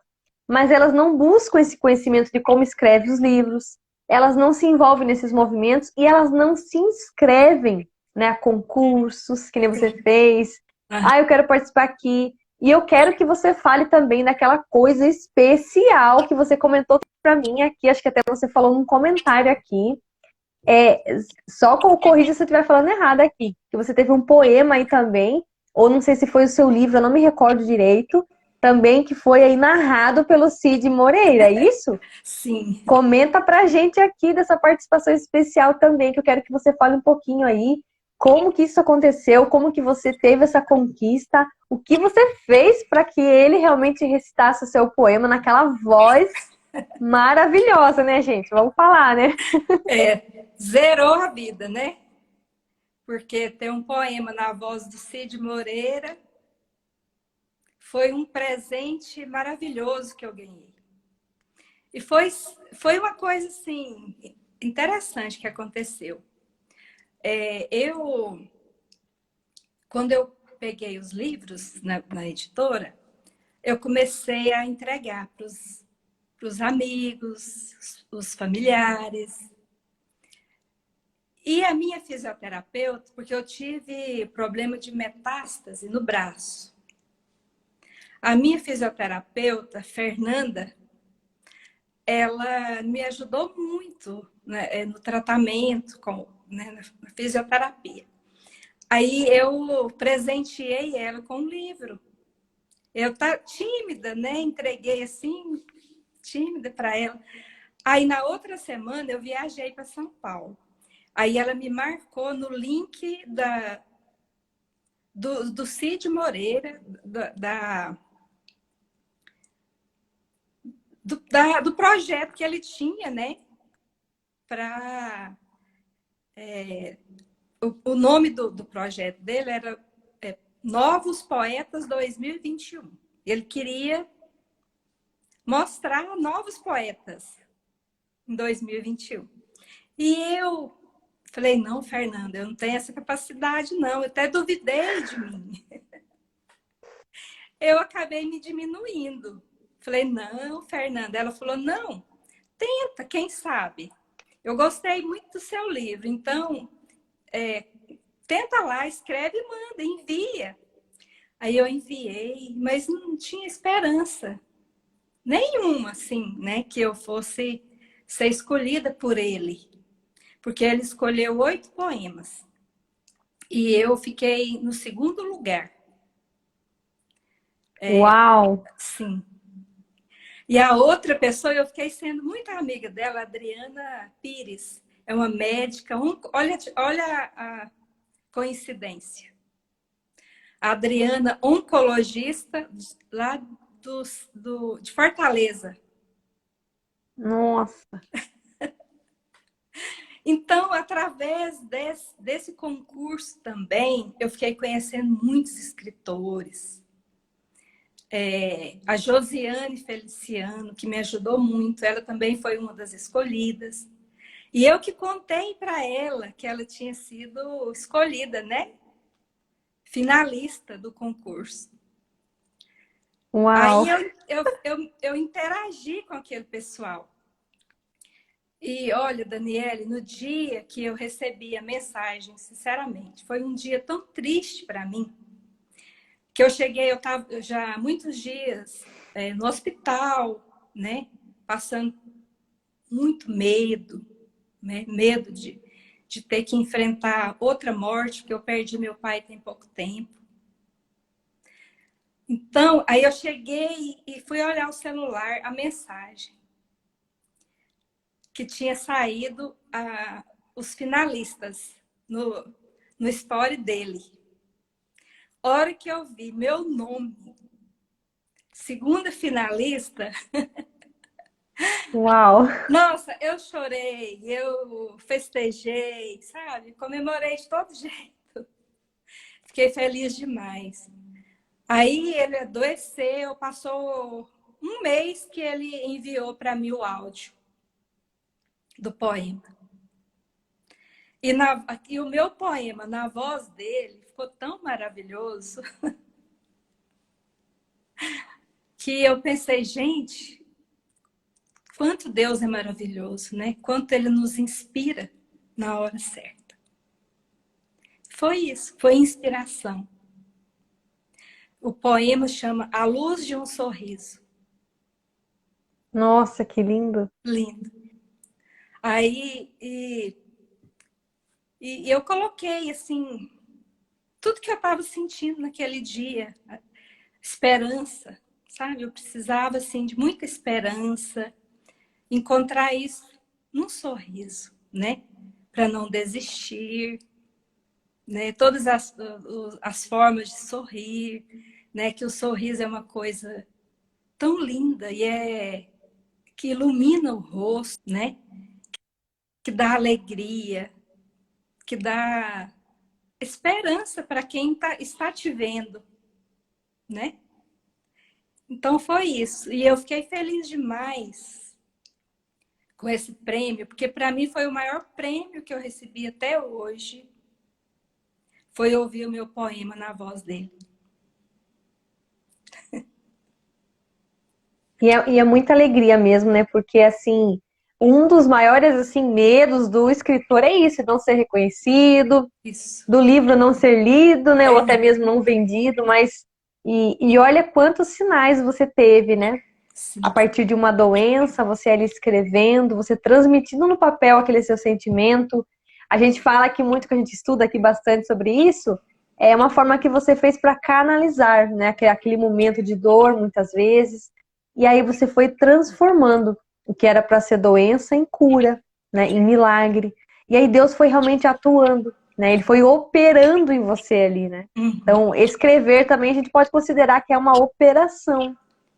mas elas não buscam esse conhecimento de como escreve os livros, elas não se envolvem nesses movimentos e elas não se inscrevem, né, a concursos, que nem você sim. fez. Aham. Ah, eu quero participar aqui. E eu quero que você fale também daquela coisa especial que você comentou para mim aqui, acho que até você falou num comentário aqui. É, só corrija se eu estiver falando errado aqui, que você teve um poema aí também, ou não sei se foi o seu livro, eu não me recordo direito, também que foi aí narrado pelo Cid Moreira, é isso? Sim. Comenta pra gente aqui dessa participação especial também, que eu quero que você fale um pouquinho aí, como que isso aconteceu, como que você teve essa conquista, o que você fez para que ele realmente recitasse o seu poema naquela voz maravilhosa, né, gente? Vamos falar, né? Zerou a vida, né? Porque tem um poema na voz do Cid Moreira, foi um presente maravilhoso que eu ganhei. E foi uma coisa assim interessante que aconteceu. Quando eu peguei os livros na editora, eu comecei a entregar para os amigos, os familiares. E a minha fisioterapeuta, porque eu tive problema de metástase no braço. A minha fisioterapeuta, Fernanda, ela me ajudou muito, né, no tratamento, né, na fisioterapia. Aí eu presenteei ela com um livro. Eu tá tímida, né? Entreguei assim, tímida para ela. Aí na outra semana eu viajei para São Paulo. Aí ela me marcou no link do Cid Moreira, do projeto que ele tinha, né? Para o nome do projeto dele era Novos Poetas 2021. Ele queria mostrar novos poetas em 2021. E eu falei, não, Fernanda, eu não tenho essa capacidade, não. Eu até duvidei de mim. Eu acabei me diminuindo. Falei, não, Fernanda. Ela falou, não, tenta, quem sabe. Eu gostei muito do seu livro, então tenta lá, escreve e manda, envia. Aí eu enviei, mas não tinha esperança nenhuma, assim, né, que eu fosse ser escolhida por ele. Porque ele escolheu 8 poemas. E eu fiquei no segundo lugar. Uau! Sim. E a outra pessoa, eu fiquei sendo muito amiga dela, Adriana Pires. É uma médica. Olha a coincidência. A Adriana, oncologista, lá de Fortaleza. Nossa! Então, através desse concurso também, eu fiquei conhecendo muitos escritores. A Josiane Feliciano, que me ajudou muito, ela também foi uma das escolhidas. E eu que contei para ela que ela tinha sido escolhida, né? Finalista do concurso. Aí Uau! eu interagi com aquele pessoal. E olha, Daniele, no dia que eu recebi a mensagem, sinceramente, foi um dia tão triste para mim, que eu cheguei, eu estava já há muitos dias no hospital, né? Passando muito medo, né? Medo de ter que enfrentar outra morte, porque eu perdi meu pai tem pouco tempo. Então, aí eu cheguei e fui olhar o celular, a mensagem que tinha saído os finalistas no story dele. Hora que eu vi meu nome, segunda finalista, Uau! nossa, eu chorei, eu festejei, sabe? Comemorei de todo jeito. Fiquei feliz demais. Aí ele adoeceu, passou um mês que ele enviou para mim o áudio do poema. E o meu poema, na voz dele, ficou tão maravilhoso que eu pensei, gente, quanto Deus é maravilhoso, né? Quanto ele nos inspira na hora certa. Foi isso, foi inspiração. O poema chama A Luz de um Sorriso. Nossa, que lindo! Lindo. Aí, e eu coloquei, assim, tudo que eu estava sentindo naquele dia. Esperança, sabe? Eu precisava, assim, de muita esperança. Encontrar isso num sorriso, né? Para não desistir, né? Todas as formas de sorrir, né? Que o sorriso é uma coisa tão linda e que ilumina o rosto, né? Que dá alegria, que dá esperança para quem está te vendo, né? Então foi isso. E eu fiquei feliz demais com esse prêmio, porque para mim foi o maior prêmio que eu recebi até hoje. Foi ouvir o meu poema na voz dele. E é muita alegria mesmo, né? Porque, assim, um dos maiores, assim, medos do escritor é isso, não ser reconhecido, Isso. do livro não ser lido, né? Ou até mesmo não vendido, mas... E olha quantos sinais você teve, né? Sim. A partir de uma doença, você ali escrevendo, você transmitindo no papel aquele seu sentimento. A gente fala aqui muito, que a gente estuda aqui bastante sobre isso, é uma forma que você fez para canalizar, né? Aquele momento de dor, muitas vezes. E aí você foi transformando o que era para ser doença em cura, né? Em milagre. E aí Deus foi realmente atuando, né? Ele foi operando em você ali, né? Então, escrever também a gente pode considerar que é uma operação,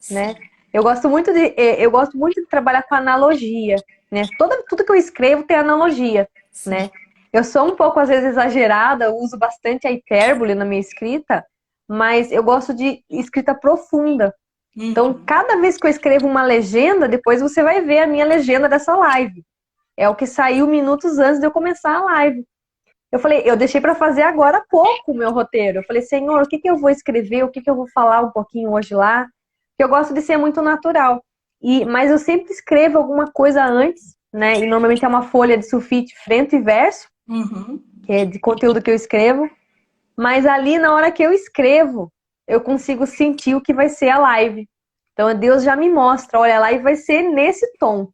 né? Eu gosto muito de trabalhar com analogia, né? Tudo que eu escrevo tem analogia, Sim. né? Eu sou um pouco, às vezes, exagerada, eu uso bastante a hipérbole na minha escrita, mas eu gosto de escrita profunda. Então, cada vez que eu escrevo uma legenda, depois você vai ver a minha legenda dessa live. É o que saiu minutos antes de eu começar a live. Eu deixei para fazer agora há pouco o meu roteiro. Eu falei, Senhor, o que eu vou escrever? O que eu vou falar um pouquinho hoje lá? Porque eu gosto de ser muito natural. Mas eu sempre escrevo alguma coisa antes, né? E normalmente é uma folha de sulfite frente e verso, que é de conteúdo que eu escrevo. Mas ali, na hora que eu escrevo, eu consigo sentir o que vai ser a live. Então, Deus já me mostra, olha, a live vai ser nesse tom.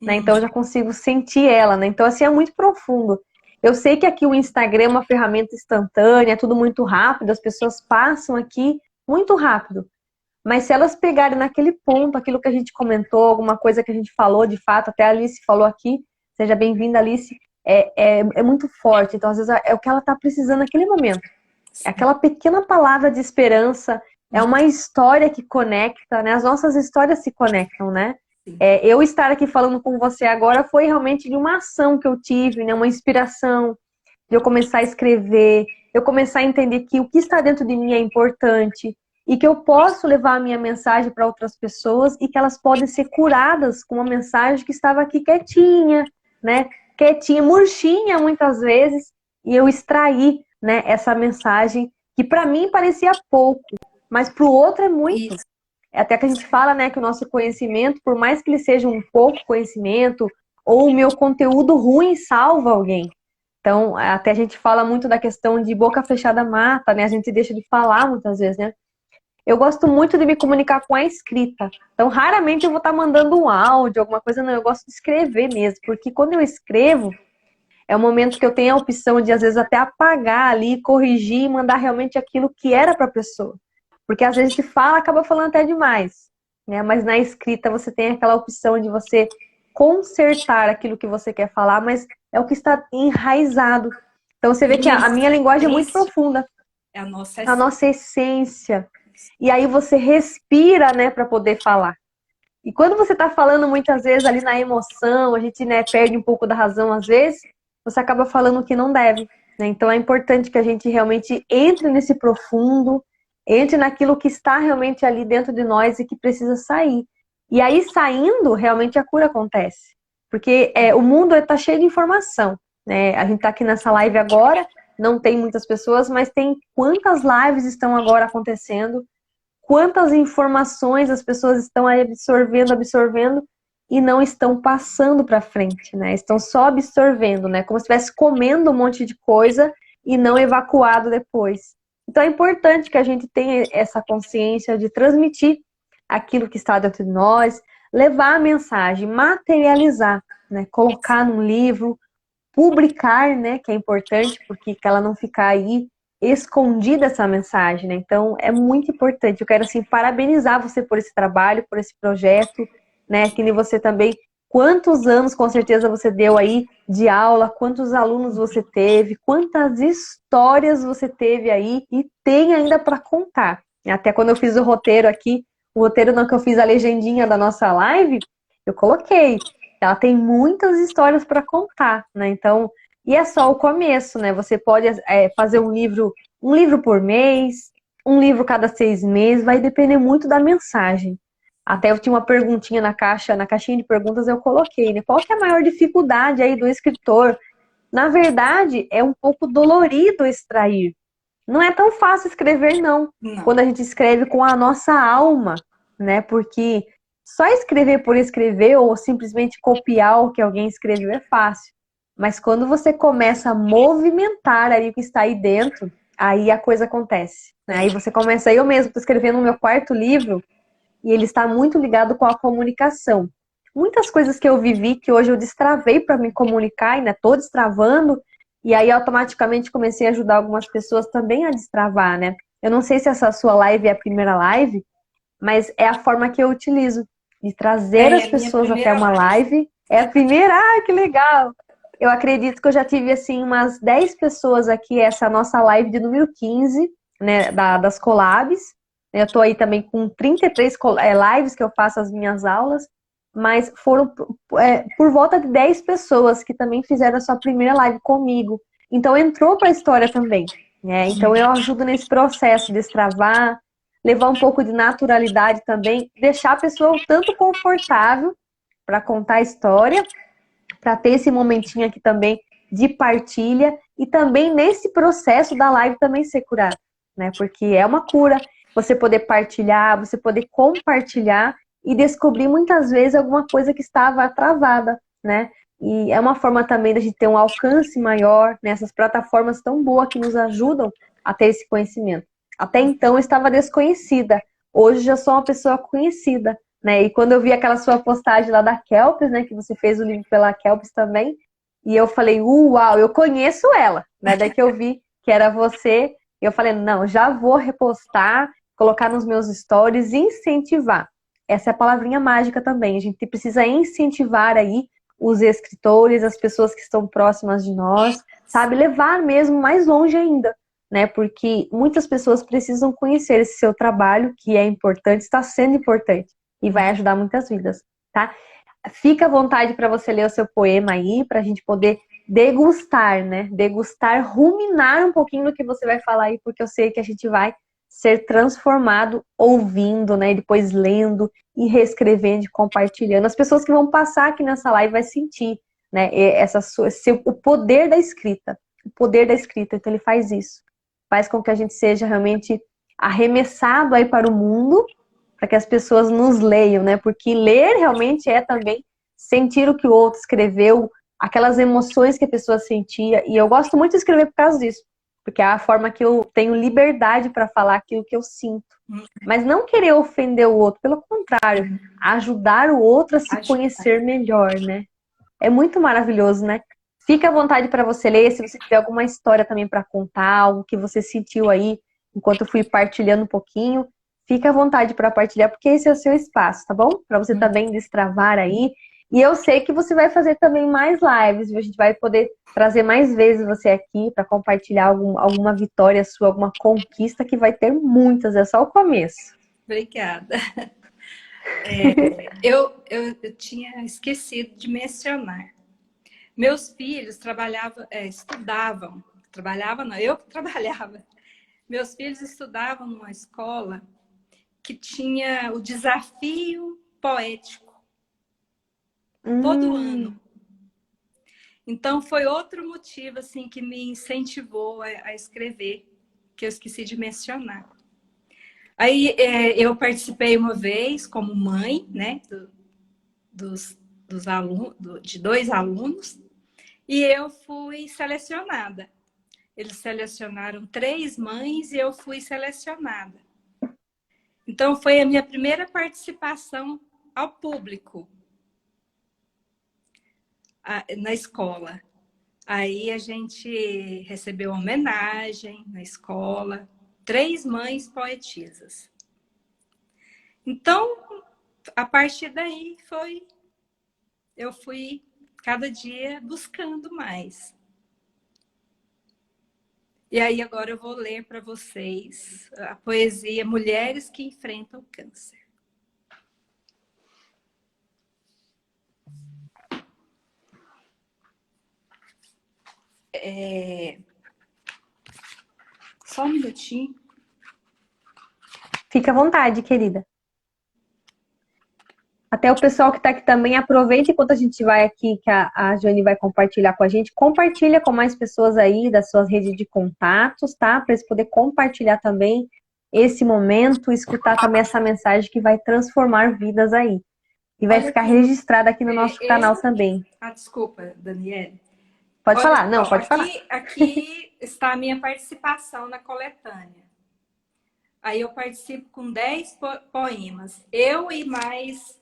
Né? Então, eu já consigo sentir ela, né? Então, assim, é muito profundo. Eu sei que aqui o Instagram é uma ferramenta instantânea, é tudo muito rápido, as pessoas passam aqui muito rápido. Mas se elas pegarem naquele ponto, aquilo que a gente comentou, alguma coisa que a gente falou, de fato, até a Alice falou aqui, seja bem-vinda, Alice, é muito forte. Então, às vezes, é o que ela está precisando naquele momento. É aquela pequena palavra de esperança, é uma história que conecta, né? As nossas histórias se conectam, né? Eu estar aqui falando com você agora foi realmente de uma ação que eu tive, né? Uma inspiração, de eu começar a escrever, eu começar a entender que o que está dentro de mim é importante e que eu posso levar a minha mensagem para outras pessoas e que elas podem ser curadas com uma mensagem que estava aqui quietinha, né? Quietinha, murchinha muitas vezes, e eu extraí, né, essa mensagem que para mim parecia pouco, mas para o outro é muito. Isso. Até que a gente fala, né, que o nosso conhecimento, por mais que ele seja um pouco conhecimento, ou o meu conteúdo ruim salva alguém. Então, até a gente fala muito da questão de boca fechada mata, né? A gente deixa de falar muitas vezes, né? eu gosto muito de me comunicar com a escrita. Então, raramente eu vou estar mandando um áudio, alguma coisa, não. Eu gosto de escrever mesmo, porque quando eu escrevo, é o momento que eu tenho a opção de, às vezes, até apagar ali, corrigir e mandar realmente aquilo que era para a pessoa. Porque, às vezes, a gente fala, acaba falando até demais, né? Mas na escrita você tem aquela opção de você consertar aquilo que você quer falar, mas é o que está enraizado. Então, você vê que a minha linguagem é muito profunda. É a nossa A nossa essência. E aí você respira, né, para poder falar. E quando você está falando muitas vezes ali na emoção, a gente, né, perde um pouco da razão às vezes, você acaba falando o que não deve, né? Então é importante que a gente realmente entre nesse profundo, entre naquilo que está realmente ali dentro de nós e que precisa sair. E aí saindo, realmente a cura acontece. Porque o mundo está cheio de informação, né? A gente está aqui nessa live agora, não tem muitas pessoas, mas tem quantas lives estão agora acontecendo, quantas informações as pessoas estão absorvendo e não estão passando para frente, né? Estão só absorvendo, né? Como se estivesse comendo um monte de coisa e não evacuado depois. Então é importante que a gente tenha essa consciência de transmitir aquilo que está dentro de nós, levar a mensagem, materializar, né? Colocar num livro, publicar, né? Que é importante, porque ela não ficar aí escondida essa mensagem, né? Então é muito importante. Eu quero assim parabenizar você por esse trabalho, por esse projeto, né? Que nem você também. Quantos anos com certeza você deu aí de aula, quantos alunos você teve, quantas histórias você teve aí e tem ainda para contar. Até quando eu fiz o roteiro aqui, o roteiro não que eu fiz a legendinha da nossa live, eu coloquei. Ela tem muitas histórias para contar, né? Então, e é só o começo, né? Você pode fazer um livro por mês, um livro cada 6 meses, vai depender muito da mensagem. Até eu tinha uma perguntinha na caixinha de perguntas eu coloquei, né? Qual que é a maior dificuldade aí do escritor? Na verdade, é um pouco dolorido extrair. Não é tão fácil escrever, não. Quando a gente escreve com a nossa alma, né? Porque só escrever por escrever ou simplesmente copiar o que alguém escreveu é fácil. Mas quando você começa a movimentar aí o que está aí dentro, aí a coisa acontece. Né? Aí você começa, eu mesmo estou escrevendo o meu 4º livro e ele está muito ligado com a comunicação. Muitas coisas que eu vivi que hoje eu destravei para me comunicar, ainda estou destravando, e aí automaticamente comecei a ajudar algumas pessoas também a destravar, né? Eu não sei se essa sua live é a primeira live, mas é a forma que eu utilizo de trazer as pessoas até uma live. É a primeira? Ah, que legal! Eu acredito que eu já tive, assim, umas 10 pessoas aqui, essa nossa live de número 15, né, das collabs. Eu tô aí também com 33 lives que eu faço as minhas aulas, mas foram por volta de 10 pessoas que também fizeram a sua primeira live comigo. Então entrou para a história também, né? Então eu ajudo nesse processo de destravar, levar um pouco de naturalidade também, deixar a pessoa um tanto confortável para contar a história, para ter esse momentinho aqui também de partilha e também nesse processo da live também ser curado, né? Porque é uma cura você poder partilhar, você poder compartilhar e descobrir muitas vezes alguma coisa que estava travada, né? E é uma forma também da gente ter um alcance maior nessas plataformas tão boas que nos ajudam a ter esse conhecimento. Até então eu estava desconhecida, hoje já sou uma pessoa conhecida, né? E quando eu vi aquela sua postagem lá da Kelps, né, que você fez o livro pela Kelps também, e eu falei, uau, eu conheço ela, né? Daí que eu vi que era você, e eu falei, não, já vou repostar, colocar nos meus stories e incentivar. Essa é a palavrinha mágica também, a gente precisa incentivar aí os escritores, as pessoas que estão próximas de nós, sabe? Levar mesmo mais longe ainda, né? Porque muitas pessoas precisam conhecer esse seu trabalho, que é importante, está sendo importante e vai ajudar muitas vidas, tá? Fica à vontade para você ler o seu poema aí, para a gente poder degustar, né? Degustar, ruminar um pouquinho do que você vai falar aí, porque eu sei que a gente vai ser transformado ouvindo, né? E depois lendo e reescrevendo e compartilhando. As pessoas que vão passar aqui nessa live vai sentir, né? O poder da escrita. O poder da escrita, então ele faz isso. Faz com que a gente seja realmente arremessado aí para o mundo, para que as pessoas nos leiam, né? Porque ler realmente é também sentir o que o outro escreveu, aquelas emoções que a pessoa sentia. E eu gosto muito de escrever por causa disso. porque é a forma que eu tenho liberdade para falar aquilo que eu sinto. Mas não querer ofender o outro, pelo contrário, ajudar o outro a se Ajudar. conhecer melhor, né? É muito maravilhoso, né? Fica à vontade para você ler, se você tiver alguma história também para contar, algo que você sentiu aí enquanto eu fui partilhando um pouquinho, fica à vontade para partilhar, porque esse é o seu espaço, tá bom? Para você também destravar aí. E eu sei que você vai fazer também mais lives, viu? A gente vai poder trazer mais vezes você aqui para compartilhar alguma vitória sua, alguma conquista, que vai ter muitas, é só o começo. Obrigada. Eu tinha esquecido de mencionar. Meus filhos estudavam. Trabalhavam, não, eu que trabalhava. Meus filhos estudavam numa escola que tinha o desafio poético todo ano. Então foi outro motivo assim que me incentivou a escrever, que eu esqueci de mencionar. Aí eu participei uma vez como mãe, né, dos alunos, de 2 alunos, e eu fui selecionada. Eles selecionaram 3 mães e eu fui selecionada. Então foi a minha primeira participação ao público na escola. Aí a gente recebeu homenagem na escola, 3 mães poetisas. Então, a partir daí eu fui cada dia buscando mais. E aí agora eu vou ler para vocês a poesia Mulheres que Enfrentam o Câncer. Só um minutinho. Fica à vontade, querida. Até o pessoal que está aqui também, aproveita enquanto a gente vai aqui, que a Jane vai compartilhar com a gente. Compartilha com mais pessoas aí das suas redes de contatos, tá? Para eles poderem compartilhar também esse momento, escutar também essa mensagem que vai transformar vidas aí. E vai Olha ficar aqui, registrada aqui no nosso canal também. desculpa, Daniele. Pode Olha falar? Não, só, pode falar. aqui está a minha participação na coletânea. Aí eu participo com 10 poemas. Eu e mais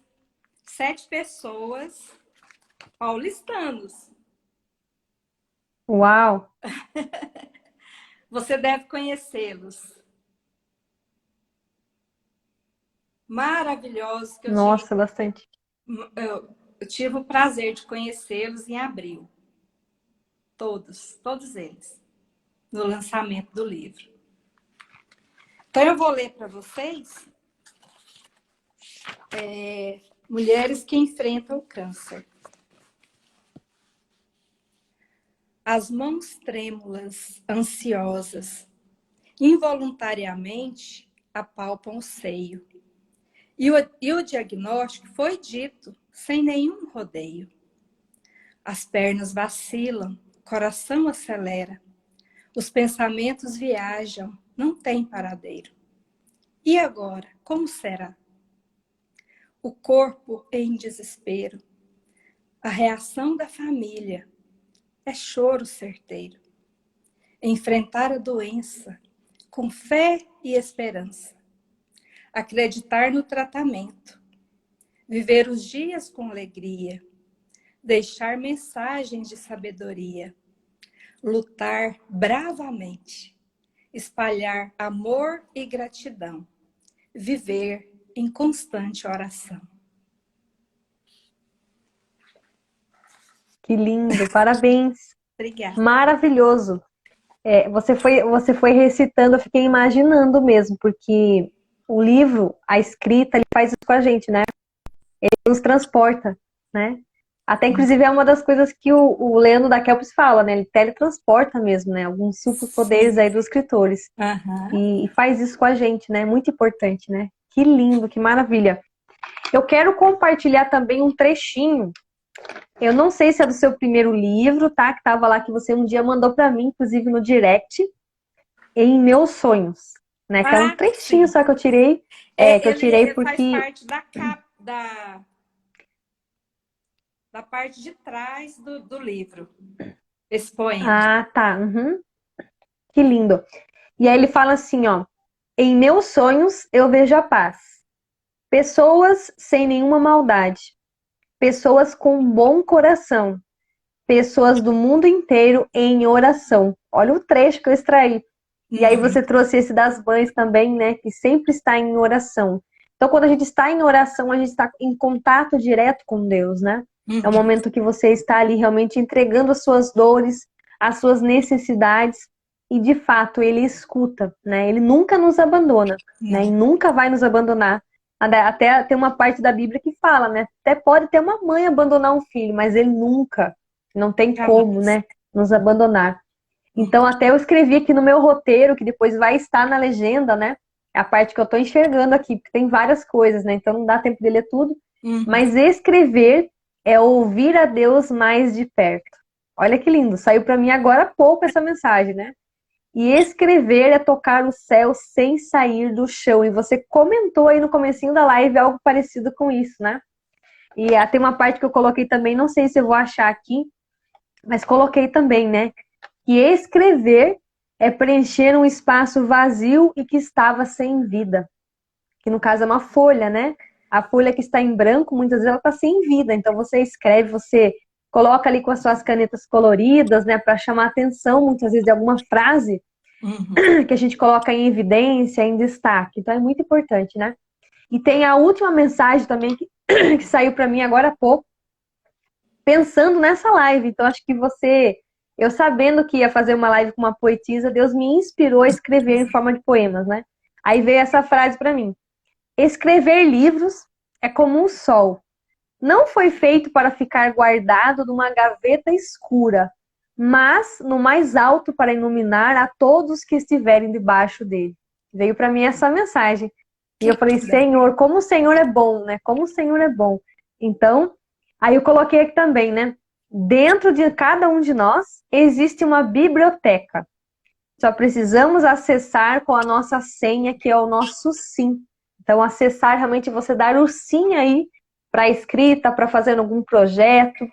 7 pessoas paulistanos. Uau! Você deve conhecê-los. Maravilhosos que Nossa, bastante. eu tive o prazer de conhecê-los em abril. Todos eles, no lançamento do livro. Então eu vou ler para vocês Mulheres que Enfrentam o Câncer. As mãos trêmulas, ansiosas, involuntariamente apalpam o seio. E o diagnóstico foi dito sem nenhum rodeio. As pernas vacilam, o coração acelera, os pensamentos viajam, não tem paradeiro. E agora, como será? O corpo em desespero, a reação da família é choro certeiro. Enfrentar a doença com fé e esperança. Acreditar no tratamento. Viver os dias com alegria. Deixar mensagens de sabedoria. Lutar bravamente. Espalhar amor e gratidão. Viver em constante oração. Que lindo, parabéns. Obrigada. Maravilhoso. Você foi recitando, eu fiquei imaginando mesmo, porque o livro, a escrita, ele faz isso com a gente, né? Ele nos transporta, né? Até, inclusive, é uma das coisas que o Leandro da Kelps fala, né? Ele teletransporta mesmo, né? Alguns superpoderes aí dos escritores. Uhum. E faz isso com a gente, né? Muito importante, né? Que lindo, que maravilha. Eu quero compartilhar também um trechinho. Eu não sei se é do seu primeiro livro, tá? Que tava lá, que você um dia mandou para mim, inclusive no direct, em Meus Sonhos, né? Que é um trechinho Sim. só que eu tirei, que eu tirei Ele faz porque... parte da capa, da parte de trás do livro, esse poema. Ah, tá. Uhum. Que lindo. E aí ele fala assim, ó: em meus sonhos eu vejo a paz. Pessoas sem nenhuma maldade. Pessoas com um bom coração. Pessoas do mundo inteiro em oração. Olha o trecho que eu extraí. E aí Uhum. você trouxe esse das mães também, né? Que sempre está em oração. Então, quando a gente está em oração, a gente está em contato direto com Deus, né? É o Uhum. momento que você está ali realmente entregando as suas dores, as suas necessidades. E, de fato, Ele escuta, né? Ele nunca nos abandona, né? E Não. nunca vai nos abandonar. Até tem uma parte da Bíblia que fala, né? Até pode ter uma mãe abandonar um filho, mas Ele nunca, não tem como, Jamais. né? Nos abandonar. Uhum. Então, até eu escrevi aqui no meu roteiro, que depois vai estar na legenda, né? É a parte que eu tô enxergando aqui, porque tem várias coisas, né? Então não dá tempo de ler tudo. Uhum. Mas escrever é ouvir a Deus mais de perto. Olha que lindo, saiu para mim agora há pouco essa mensagem, né? E escrever é tocar o céu sem sair do chão. E você comentou aí no comecinho da live algo parecido com isso, né? E tem uma parte que eu coloquei também, não sei se eu vou achar aqui, mas coloquei também, né? Que escrever é preencher um espaço vazio e que estava sem vida. Que no caso é uma folha, né? A folha que está em branco, muitas vezes ela está sem vida. Então você escreve, você coloca ali com as suas canetas coloridas, né? Para chamar atenção, muitas vezes, de alguma frase Uhum. que a gente coloca em evidência, em destaque. Então é muito importante, né? E tem a última mensagem também que saiu para mim agora há pouco, pensando nessa live. Então, acho que eu sabendo que ia fazer uma live com uma poetisa, Deus me inspirou a escrever em forma de poemas, né? Aí veio essa frase para mim: escrever livros é como um sol. Não foi feito para ficar guardado numa gaveta escura, mas no mais alto para iluminar a todos que estiverem debaixo dele. Veio para mim essa mensagem. E Que eu falei: linda. Senhor, como o Senhor é bom, né? Como o Senhor é bom. Então, aí eu coloquei aqui também, né? Dentro de cada um de nós existe uma biblioteca. Só precisamos acessar com a nossa senha, que é o nosso sim. Então, acessar realmente você dar o sim aí para a escrita, para fazer algum projeto,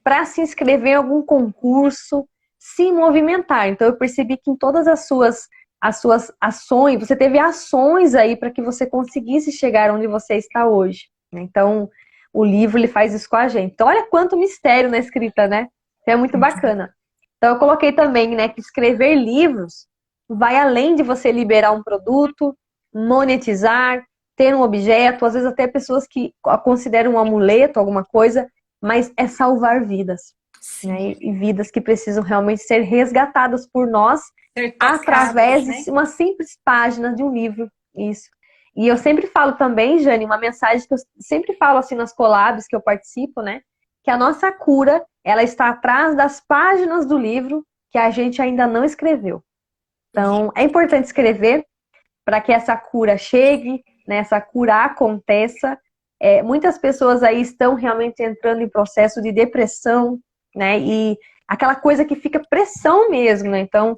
para se inscrever em algum concurso, se movimentar. Então, eu percebi que em todas as suas ações, você teve ações aí para que você conseguisse chegar onde você está hoje, né? Então, o livro ele faz isso com a gente. Então, olha quanto mistério na escrita, né? Então, é muito bacana. Então, eu coloquei também, né, que escrever livros vai além de você liberar um produto, monetizar, ter um objeto, às vezes até pessoas que consideram um amuleto, alguma coisa, mas é salvar vidas, Sim. né? E vidas que precisam realmente ser resgatadas por nós Ser tocadas, através né? de uma simples página de um livro. Isso. E eu sempre falo também, Jane, uma mensagem que eu sempre falo assim nas collabs que eu participo, né? Que a nossa cura, ela está atrás das páginas do livro que a gente ainda não escreveu. Então, é importante escrever para que essa cura chegue, né, essa cura aconteça. Muitas pessoas aí estão realmente entrando em processo de depressão, né? E aquela coisa que fica pressão mesmo, né? Então,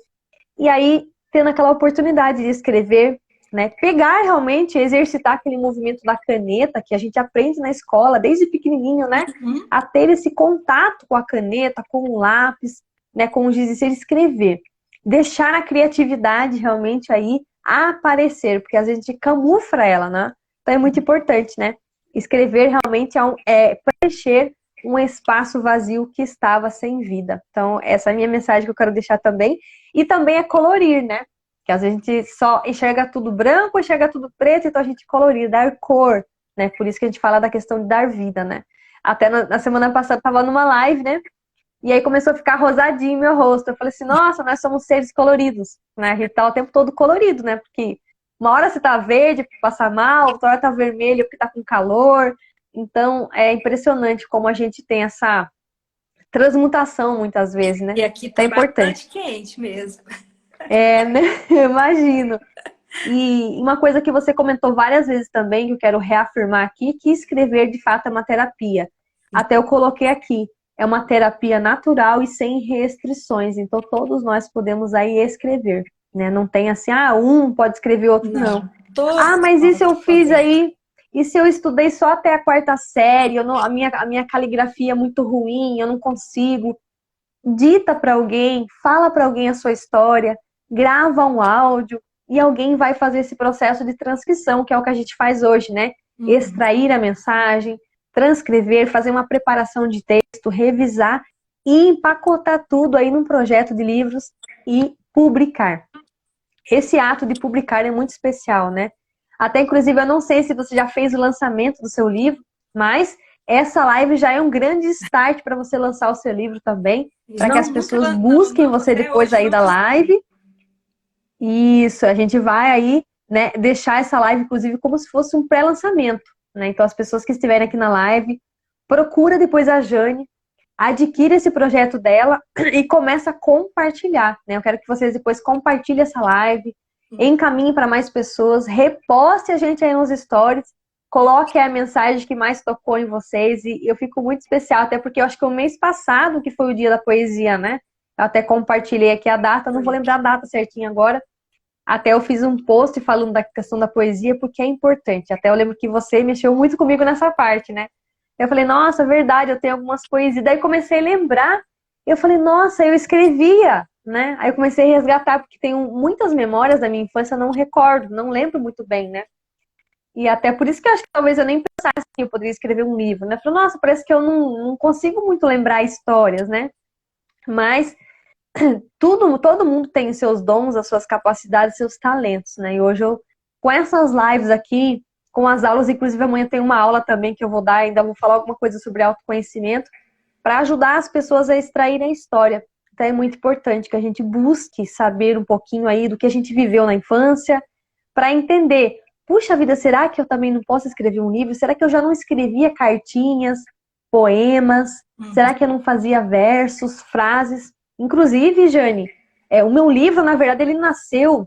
e aí tendo aquela oportunidade de escrever, né? Pegar realmente, exercitar aquele movimento da caneta que a gente aprende na escola desde pequenininho, né? Uhum. A ter esse contato com a caneta, com o lápis, né? Com o giz de ser escrever. Deixar a criatividade realmente aí aparecer, porque a gente camufla ela, né? Então é muito importante, né? Escrever realmente é preencher um espaço vazio que estava sem vida. Então, essa é a minha mensagem que eu quero deixar também. E também é colorir, né? Que às vezes a gente só enxerga tudo branco, enxerga tudo preto, então a gente colorir, dar cor, né? Por isso que a gente fala da questão de dar vida, né? Até na semana passada eu tava numa live, né? E aí começou a ficar rosadinho meu rosto. Eu falei assim, nossa, nós somos seres coloridos, né? A gente tá o tempo todo colorido, né? Porque uma hora você tá verde porque passa mal, outra hora tá vermelho porque tá com calor. Então é impressionante como a gente tem essa transmutação muitas vezes, né? E aqui Então tá é importante. bastante quente mesmo. Né? Eu imagino. E uma coisa que você comentou várias vezes também, que eu quero reafirmar aqui, que escrever de fato é uma terapia. Até eu coloquei aqui, é uma terapia natural e sem restrições. Então todos nós podemos aí escrever, né? Não tem assim, um pode escrever, outro não. Não, todos Mas isso nós eu fiz podemos. aí, e se eu estudei só até a quarta série, a minha caligrafia é muito ruim, eu não consigo. Dita para alguém, fala para alguém a sua história, grava um áudio e alguém vai fazer esse processo de transcrição, que é o que a gente faz hoje, né? Extrair a mensagem, transcrever, fazer uma preparação de texto, revisar e empacotar tudo aí num projeto de livros e publicar. Esse ato de publicar é muito especial, né? Até, inclusive, eu não sei se você já fez o lançamento do seu livro, mas essa live já é um grande start para você lançar o seu livro também, para que as pessoas busquem você depois aí da live. Isso, a gente vai aí, né, deixar essa live, inclusive, como se fosse um pré-lançamento, né? Então, as pessoas que estiverem aqui na live, procura depois a Jane, adquire esse projeto dela e começa a compartilhar, né? Eu quero que vocês depois compartilhem essa live, encaminhem para mais pessoas, reposte a gente aí nos stories, coloque a mensagem que mais tocou em vocês, e eu fico muito especial, até porque eu acho que o mês passado, que foi o dia da poesia, né? Eu até compartilhei aqui a data, não vou lembrar a data certinha agora, até eu fiz um post falando da questão da poesia, porque é importante. Até eu lembro que você mexeu muito comigo nessa parte, né? Eu falei, nossa, verdade, eu tenho algumas poesias. Daí comecei a lembrar, eu falei, nossa, eu escrevia, né? Aí eu comecei a resgatar, porque tenho muitas memórias da minha infância, eu não recordo, não lembro muito bem, né? E até por isso que eu acho que talvez eu nem pensasse que eu poderia escrever um livro, né? Eu falei, nossa, parece que eu não consigo muito lembrar histórias, né? Mas todo mundo tem os seus dons, as suas capacidades, seus talentos, né? E hoje eu, com essas lives aqui, com as aulas, inclusive amanhã tem uma aula também que eu vou dar, ainda vou falar alguma coisa sobre autoconhecimento, para ajudar as pessoas a extraírem a história. Então é muito importante que a gente busque saber um pouquinho aí do que a gente viveu na infância, para entender, puxa vida, será que eu também não posso escrever um livro? Será que eu já não escrevia cartinhas, poemas? Será que eu não fazia versos, frases? Inclusive, Jane, o meu livro, na verdade, ele nasceu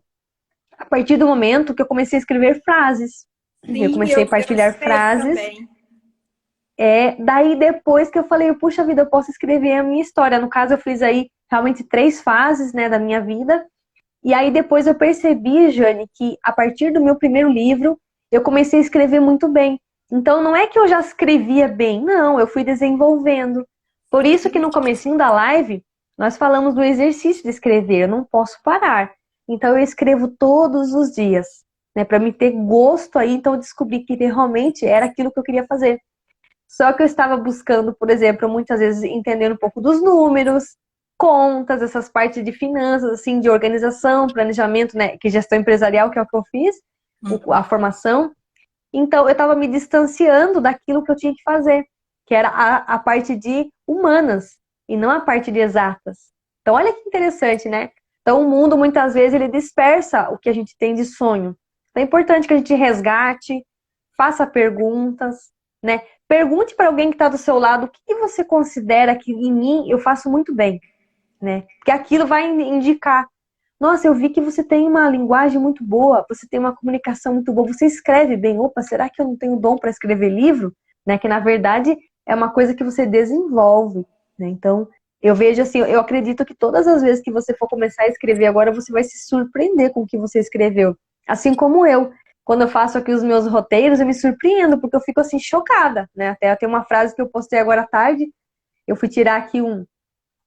a partir do momento que eu comecei a escrever frases. Sim, eu comecei a partilhar frases. Também. Daí depois que eu falei, puxa vida, eu posso escrever a minha história. No caso, eu fiz aí realmente 3 fases, né, da minha vida. E aí depois eu percebi, Jane, que a partir do meu primeiro livro, eu comecei a escrever muito bem. Então não é que eu já escrevia bem, não, eu fui desenvolvendo. Por isso que no comecinho da live, nós falamos do exercício de escrever, eu não posso parar. Então eu escrevo todos os dias, né, para me ter gosto aí, então eu descobri que realmente era aquilo que eu queria fazer. Só que eu estava buscando, por exemplo, muitas vezes entender um pouco dos números, contas, essas partes de finanças, assim, de organização, planejamento, né, que gestão empresarial, que é o que eu fiz, a formação. Então eu estava me distanciando daquilo que eu tinha que fazer, que era a parte de humanas, e não a parte de exatas. Então olha que interessante, né? Então o mundo, muitas vezes, ele dispersa o que a gente tem de sonho. Então é importante que a gente resgate, faça perguntas, né? Pergunte para alguém que está do seu lado o que você considera que em mim eu faço muito bem, né? Porque aquilo vai indicar. Nossa, eu vi que você tem uma linguagem muito boa, você tem uma comunicação muito boa, você escreve bem. Opa, será que eu não tenho dom para escrever livro? Né? Que na verdade é uma coisa que você desenvolve, né? Então, eu vejo assim, eu acredito que todas as vezes que você for começar a escrever agora, você vai se surpreender com o que você escreveu. Assim como eu. Quando eu faço aqui os meus roteiros, eu me surpreendo, porque eu fico assim, chocada, né? Até tem uma frase que eu postei agora à tarde, eu fui tirar aqui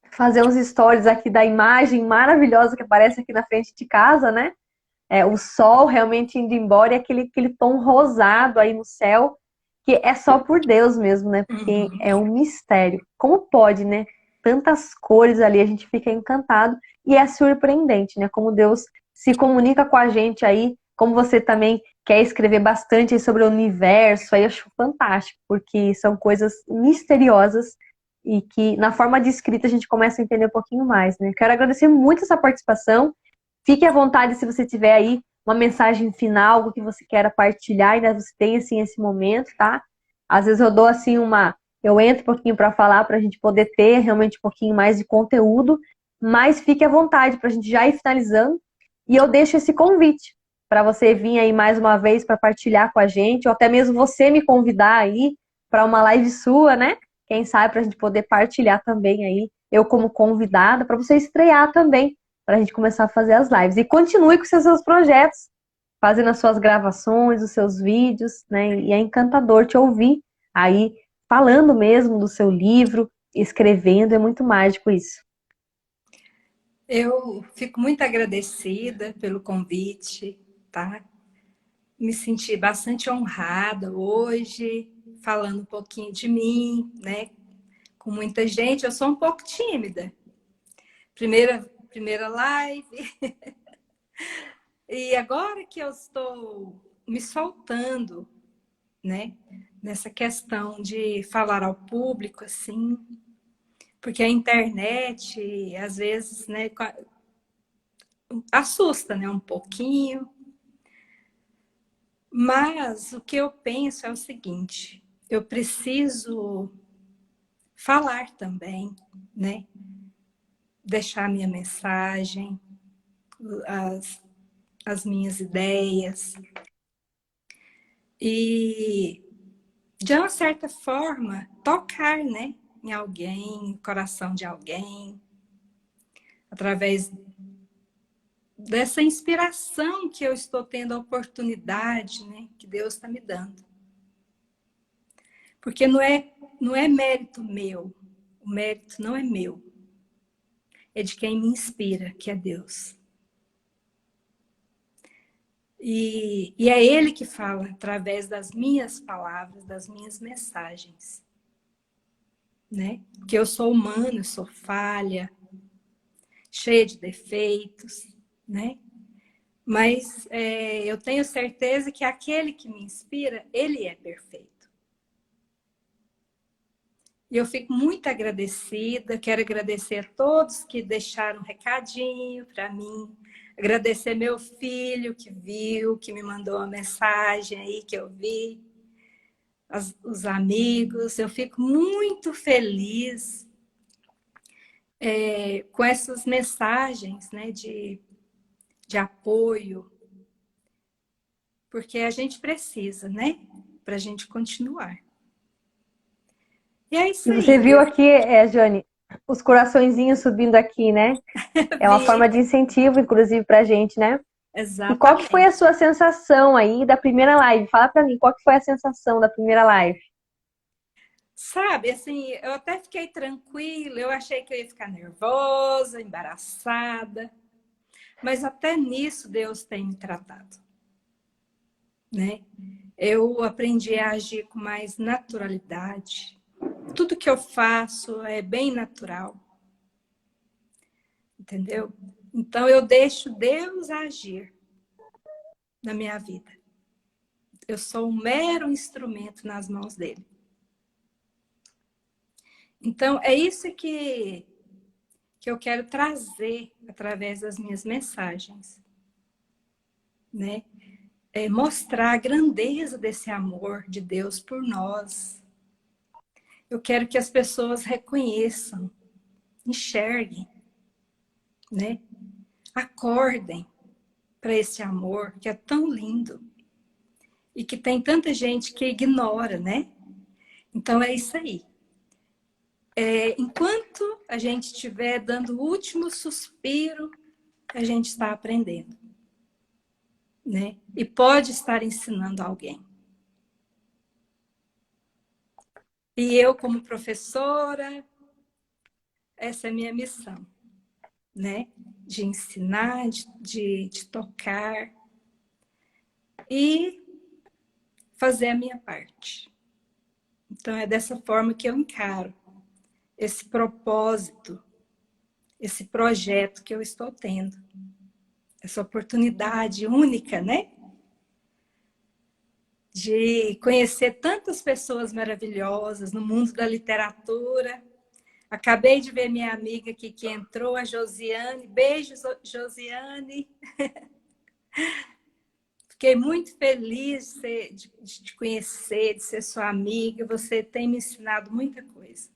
fazer uns stories aqui da imagem maravilhosa que aparece aqui na frente de casa, né? O sol realmente indo embora e aquele tom rosado aí no céu, que é só por Deus mesmo, né? Porque é um mistério. Como pode, né? Tantas cores ali, a gente fica encantado e é surpreendente, né? Como Deus se comunica com a gente aí, como você também quer escrever bastante sobre o universo, aí eu acho fantástico, porque são coisas misteriosas e que na forma de escrita a gente começa a entender um pouquinho mais, né? Quero agradecer muito essa participação. Fique à vontade se você tiver aí uma mensagem final, algo que você queira partilhar, ainda você tem assim esse momento, tá? Às vezes eu dou assim eu entro um pouquinho para falar, para a gente poder ter realmente um pouquinho mais de conteúdo, mas fique à vontade para a gente já ir finalizando. E eu deixo esse convite para você vir aí mais uma vez para partilhar com a gente, ou até mesmo você me convidar aí para uma live sua, né? Quem sabe para a gente poder partilhar também aí, eu como convidada, para você estrear também, para a gente começar a fazer as lives. E continue com os seus projetos, fazendo as suas gravações, os seus vídeos, né? E é encantador te ouvir aí, falando mesmo do seu livro, escrevendo, é muito mágico isso. Eu fico muito agradecida pelo convite, tá? Me senti bastante honrada hoje, falando um pouquinho de mim, né? Com muita gente, eu sou um pouco tímida. Primeira live, e agora que eu estou me soltando, né? Nessa questão de falar ao público, assim, porque a internet, às vezes, né, assusta, né, um pouquinho. Mas o que eu penso é o seguinte: eu preciso falar também, né? Deixar minha mensagem, as, as minhas ideias. E, de uma certa forma, tocar, né? Em alguém, no coração de alguém, através dessa inspiração que eu estou tendo a oportunidade, né? Que Deus está me dando. Porque não é mérito meu, o mérito não é meu, é de quem me inspira, que é Deus. E é Ele que fala através das minhas palavras, das minhas mensagens. Né? Porque eu sou humana, eu sou falha, cheia de defeitos, né? Mas eu tenho certeza que aquele que me inspira, ele é perfeito. E eu fico muito agradecida, quero agradecer a todos que deixaram um recadinho para mim, agradecer meu filho que viu, que me mandou uma mensagem aí que eu vi, os amigos, eu fico muito feliz com essas mensagens, né, de apoio, porque a gente precisa, né, para a gente continuar. E é E isso você aí, viu aqui, Jane, os coraçõezinhos subindo aqui, né? É uma forma vi, de incentivo, inclusive, pra gente, né? E qual que foi a exatamente. sua sensação aí da primeira live? Fala pra mim, qual que foi a sensação da primeira live? Sabe, assim, eu até fiquei tranquila, eu achei que eu ia ficar nervosa, embaraçada, mas até nisso Deus tem me tratado, né? Eu aprendi a agir com mais naturalidade. Tudo que eu faço é bem natural, entendeu? Então eu deixo Deus agir na minha vida. Eu sou um mero instrumento nas mãos dele. Então é isso que eu quero trazer através das minhas mensagens, né? Mostrar a grandeza desse amor de Deus por nós. Eu quero que as pessoas reconheçam, enxerguem, né? Acordem para esse amor que é tão lindo e que tem tanta gente que ignora, né? Então é isso aí. Enquanto a gente estiver dando o último suspiro, a gente está aprendendo, né? E pode estar ensinando alguém. E eu, como professora, essa é a minha missão, né? De ensinar, de tocar e fazer a minha parte. Então, é dessa forma que eu encaro esse propósito, esse projeto que eu estou tendo. Essa oportunidade única, né? De conhecer tantas pessoas maravilhosas no mundo da literatura. Acabei de ver minha amiga aqui que entrou, a Josiane. Beijo, Josiane. Fiquei muito feliz de te conhecer, de ser sua amiga. Você tem me ensinado muita coisa.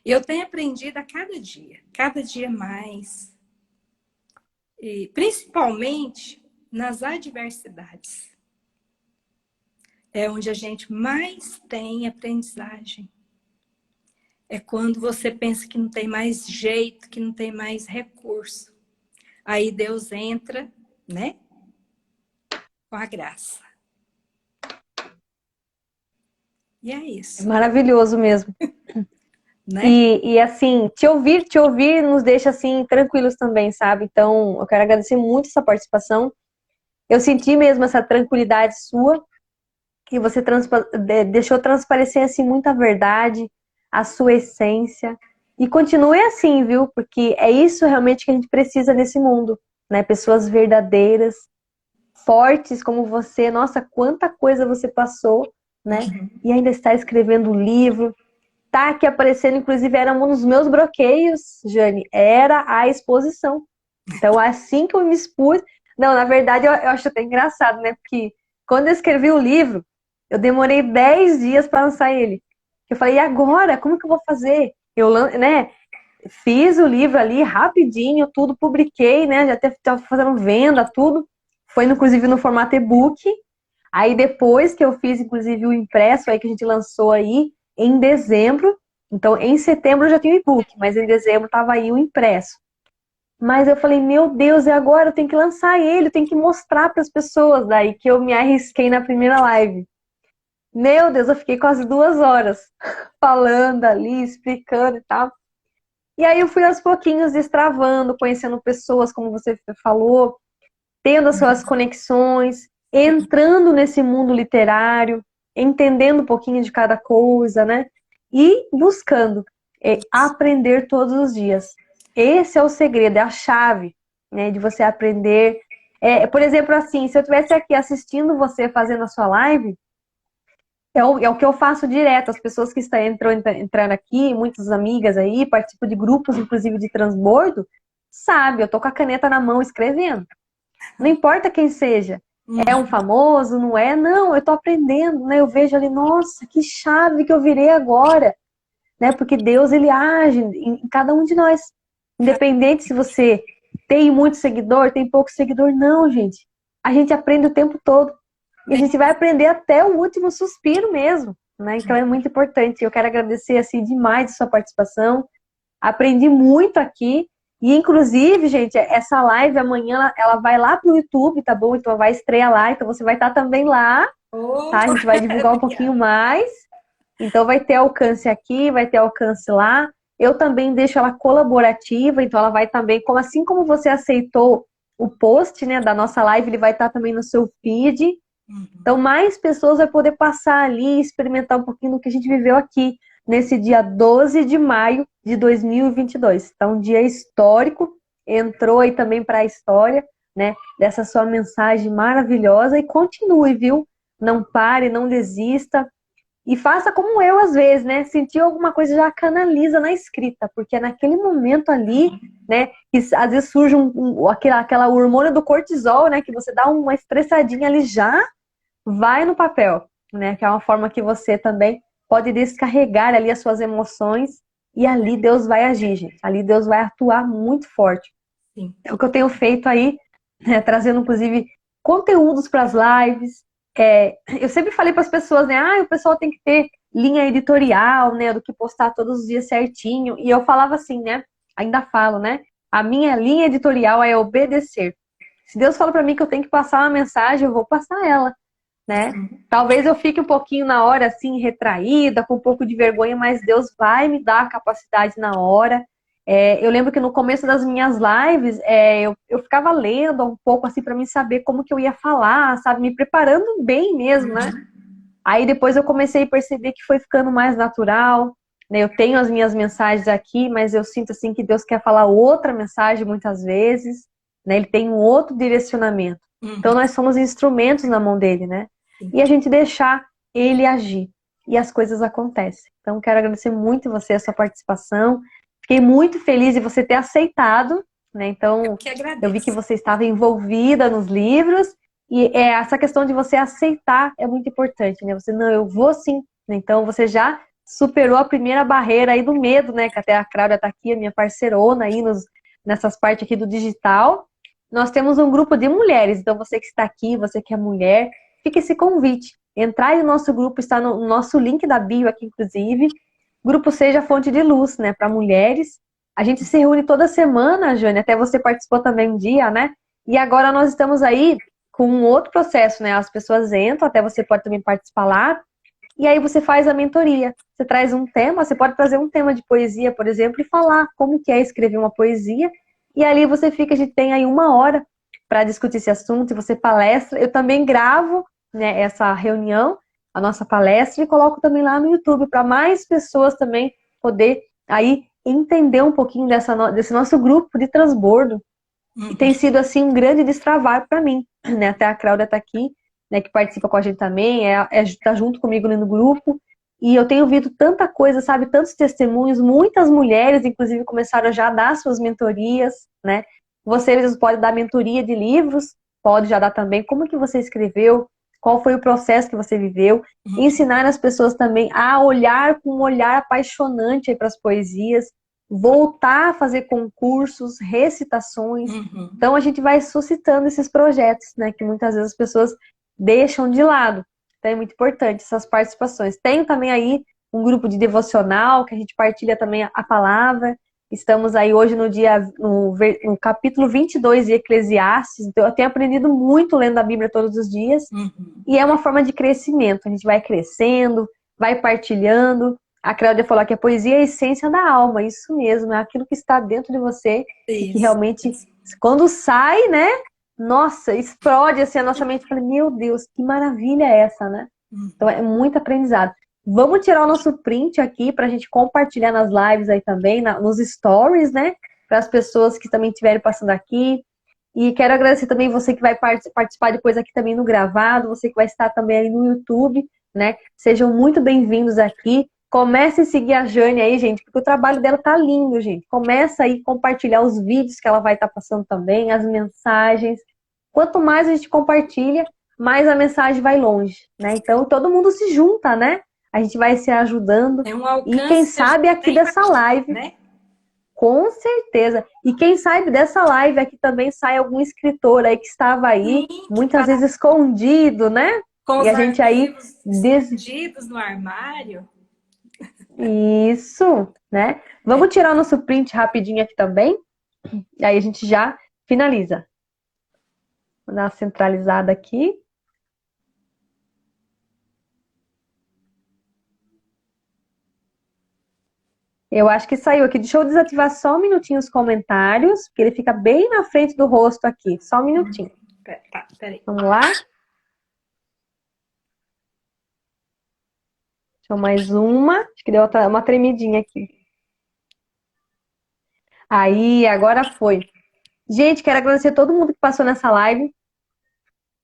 E eu tenho aprendido a cada dia mais. E principalmente nas adversidades. É onde a gente mais tem aprendizagem. É quando você pensa que não tem mais jeito, que não tem mais recurso. Aí Deus entra, né? Com a graça. E é É isso. maravilhoso mesmo. né? E assim, te ouvir nos deixa assim tranquilos também, sabe? Então, eu quero agradecer muito essa participação. Eu senti mesmo essa tranquilidade sua, que você deixou transparecer assim muita verdade, a sua essência. E continue assim, viu? Porque é isso realmente que a gente precisa nesse mundo, né? Pessoas verdadeiras, fortes como você. Nossa, quanta coisa você passou, né? E ainda está escrevendo um livro. Tá aqui aparecendo, inclusive, era um dos meus bloqueios, Jane, era a exposição. Então, assim que eu me expus. Não, na verdade, eu acho até engraçado, né? Porque quando eu escrevi o livro, eu demorei 10 dias para lançar ele. Eu falei, e agora? Como que eu vou fazer? Né? Fiz o livro ali rapidinho, tudo, publiquei, né? Já até estava fazendo venda, tudo. Foi, inclusive, no formato e-book. Aí depois que eu fiz, inclusive, o impresso aí que a gente lançou aí em dezembro. Então, em setembro eu já tinha o e-book, mas em dezembro tava aí o impresso. Mas eu falei, meu Deus, e agora eu tenho que lançar ele, eu tenho que mostrar para as pessoas. Daí que eu me arrisquei na primeira live. Meu Deus, eu fiquei quase 2 horas falando ali, explicando e tal. E aí eu fui aos pouquinhos destravando, conhecendo pessoas, como você falou, tendo as suas conexões, entrando nesse mundo literário, entendendo um pouquinho de cada coisa, né? E buscando aprender todos os dias. Esse é o segredo, é a chave, né, de você aprender. Por exemplo, assim, se eu estivesse aqui assistindo você fazendo a sua live, é o que eu faço direto. As pessoas que estão entrando aqui, muitas amigas aí, participo de grupos, inclusive de transbordo, sabe, eu tô com a caneta na mão escrevendo. Não importa quem seja. É um famoso, não é? Não, eu tô aprendendo, né? Eu vejo ali, nossa, que chave que eu virei agora, né? Porque Deus, ele age em cada um de nós. Independente se você tem muito seguidor, tem pouco seguidor, não, gente. A gente aprende o tempo todo. E a gente vai aprender até o último suspiro mesmo, né? Então é muito importante. Eu quero agradecer, assim, demais a sua participação. Aprendi muito aqui. E, inclusive, gente, essa live amanhã, ela vai lá pro YouTube, tá bom? Então, vai estrear lá. Então, você vai estar também lá, Oh, tá? A gente vai divulgar um pouquinho mais. Então, vai ter alcance aqui, vai ter alcance lá. Eu também deixo ela colaborativa. Então, ela vai também, assim como você aceitou o post, né, da nossa live, ele vai estar também no seu feed. Então, mais pessoas vão poder passar ali e experimentar um pouquinho do que a gente viveu aqui, nesse dia 12 de maio de 2022. Então, um dia histórico, entrou aí também para a história, né, dessa sua mensagem maravilhosa. E continue, viu? Não pare, não desista. E faça como eu, às vezes, né? Sentiu alguma coisa, já canaliza na escrita, porque é naquele momento ali, né, que às vezes surge aquela hormônio do cortisol, né, que você dá uma estressadinha ali, já vai no papel, né? Que é uma forma que você também pode descarregar ali as suas emoções e ali Deus vai agir, gente. Ali Deus vai atuar muito forte. sim. É o que eu tenho feito aí, né, trazendo inclusive conteúdos para as lives. Eu sempre falei para as pessoas, né? O pessoal tem que ter linha editorial, né? Do que postar todos os dias certinho. E eu falava assim, né? Ainda falo, né? A minha linha editorial é obedecer. Se Deus fala para mim que eu tenho que passar uma mensagem, eu vou passar ela, né? Talvez eu fique um pouquinho na hora assim, retraída, com um pouco de vergonha, mas Deus vai me dar a capacidade na hora. Eu lembro que no começo das minhas lives, eu ficava lendo um pouco assim para mim saber como que eu ia falar, sabe? Me preparando bem mesmo, né? Aí depois eu comecei a perceber que foi ficando mais natural, né? Eu tenho as minhas mensagens aqui, mas eu sinto assim que Deus quer falar outra mensagem muitas vezes, né? Ele tem um outro direcionamento. Então nós somos instrumentos na mão dele, né? E a gente deixar ele agir. E as coisas acontecem. Então quero agradecer muito você, a sua participação. Fiquei muito feliz de você ter aceitado, né? Então, Que eu vi que agradeço. você estava envolvida nos livros e essa questão de você aceitar é muito importante, né? Você, não, eu vou sim. Então, você já superou a primeira barreira aí do medo, né? Que até a Cláudia está aqui, a minha parceirona aí nessas partes aqui do digital. Nós temos um grupo de mulheres, então você que está aqui, você que é mulher, fica esse convite. Entrar no nosso grupo, está no nosso link da bio aqui, inclusive. Grupo Seja Fonte de Luz, né, para mulheres. A gente se reúne toda semana, Jane, até você participou também um dia, né? E agora nós estamos aí com um outro processo, né? As pessoas entram, até você pode também participar lá, E aí você faz a mentoria. Você traz um tema, você pode trazer um tema de poesia, por exemplo, e falar como que é escrever uma poesia. E ali você fica, a gente tem aí 1 hora para discutir esse assunto, e você palestra. Eu também gravo, né, essa reunião, a nossa palestra, e coloco também lá no YouTube para mais pessoas também poder aí entender um pouquinho desse nosso grupo de transbordo. E tem sido assim um grande destravar para mim, né? Até a Cláudia está aqui, né, que participa com a gente também, tá junto comigo no grupo. E eu tenho ouvido tanta coisa, sabe? Tantos testemunhos, muitas mulheres, inclusive, começaram já a dar suas mentorias, né? Você mesmo pode dar mentoria de livros, pode já dar também como que você escreveu, qual foi o processo que você viveu, ensinar as pessoas também a olhar com um olhar apaixonante para as poesias, voltar a fazer concursos, recitações. Então a gente vai suscitando esses projetos, né, que muitas vezes as pessoas deixam de lado. Então é muito importante essas participações. Tenho também aí um grupo de devocional, que a gente partilha também a palavra. Estamos aí hoje no capítulo 22 de Eclesiastes. Então eu tenho aprendido muito lendo a Bíblia todos os dias. E é uma forma de crescimento. A gente vai crescendo, vai partilhando. A Cláudia falou que a poesia é a essência da alma. Isso mesmo, é aquilo que está dentro de você. E que realmente, quando sai, né? Nossa, explode assim a nossa mente. Eu falei, meu Deus, que maravilha é essa, né? Então é muito aprendizado. Vamos tirar o nosso print aqui para a gente compartilhar nas lives aí também, nos stories, né? Para as pessoas que também estiverem passando aqui. E quero agradecer também você que vai participar depois aqui também no gravado, você que vai estar também aí no YouTube, né? Sejam muito bem-vindos aqui. Comece a seguir a Jane aí, gente, porque o trabalho dela tá lindo, gente. Começa aí a compartilhar os vídeos que ela vai estar passando também, as mensagens. Quanto mais a gente compartilha, mais a mensagem vai longe, né? Então, todo mundo se junta, né? A gente vai se ajudando. É um alcance e quem sabe aqui dessa live, né? Com certeza. E quem sabe dessa live aqui também sai algum escritor aí que estava aí, muitas vezes escondido, né? Com e a gente aí escondidos no armário. Isso, né? Vamos tirar o nosso print rapidinho aqui também. E aí a gente já finaliza. Vou dar uma centralizada aqui. Eu acho que saiu aqui. Deixa eu desativar só um minutinho os comentários, porque ele fica bem na frente do rosto aqui. Só um minutinho. Tá, peraí. Vamos lá? Deixa eu mais uma. Acho que deu uma tremidinha aqui. Aí, agora foi. Gente, quero agradecer a todo mundo que passou nessa live.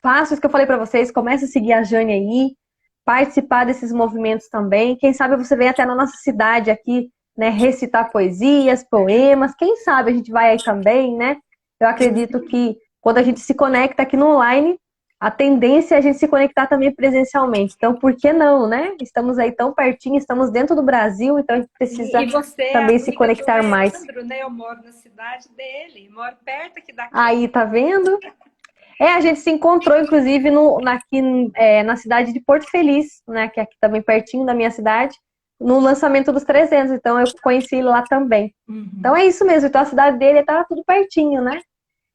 Faça isso que eu falei pra vocês. Comece a seguir a Jane aí. Participar desses movimentos também. Quem sabe você vem até na nossa cidade aqui, né? Recitar poesias, poemas. Quem sabe a gente vai aí também, né? Eu acredito que quando a gente se conecta aqui no online, a tendência é a gente se conectar também presencialmente. Então, por que não, né? Estamos aí tão pertinho, estamos dentro do Brasil, então a gente precisa também se conectar mais. Né? Eu moro na cidade dele, moro perto aqui daqui. Aí, tá vendo? A gente se encontrou, inclusive, aqui na cidade de Porto Feliz, né? Que é aqui também pertinho da minha cidade, no lançamento dos 300. Então, eu conheci ele lá também. Então, é isso mesmo. Então, a cidade dele tá tudo pertinho, né?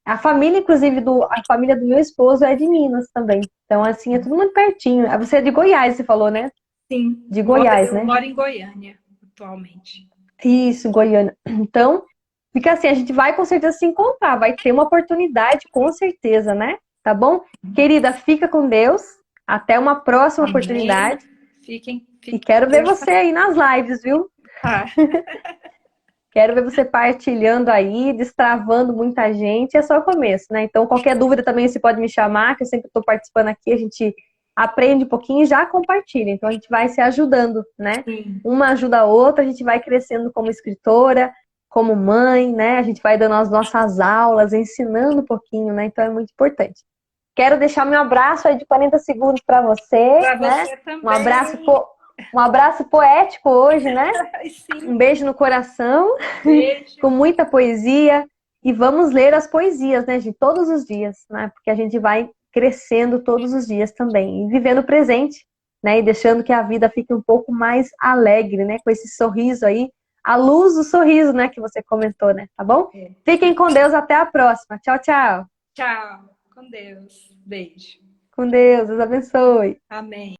A família, inclusive, a família do meu esposo é de Minas também. Então, assim, é tudo muito pertinho. Você é de Goiás, você falou, né? Sim. De Goiás, né? Eu moro em Goiânia, atualmente. Isso, Goiânia. Então, fica assim, a gente vai com certeza se encontrar. Vai ter uma oportunidade, com certeza, né? Tá bom? Querida, fica com Deus. Até uma próxima oportunidade. Fiquem e quero ver você aí nas lives, viu? Quero ver você partilhando aí, destravando muita gente. É só o começo, né? Então, qualquer dúvida também você pode me chamar, que eu sempre estou participando aqui. A gente aprende um pouquinho e já compartilha. Então, a gente vai se ajudando, né? Uma ajuda a outra, a gente vai crescendo como escritora, como mãe, né? A gente vai dando as nossas aulas, ensinando um pouquinho, né? Então, é muito importante. Quero deixar meu abraço aí de 40 segundos para você, né? Você também. Um abraço poético hoje, né? Sim. Um beijo no coração, beijo. Com muita poesia. E vamos ler as poesias, né, gente? Todos os dias, né? Porque a gente vai crescendo todos os dias também. E vivendo o presente, né? E deixando que a vida fique um pouco mais alegre, né? Com esse sorriso aí. A luz do sorriso, né? Que você comentou, né? Tá bom? Fiquem com Deus. Até a próxima. Tchau, tchau. Tchau. Com Deus. Beijo. Com Deus. Deus abençoe. Amém.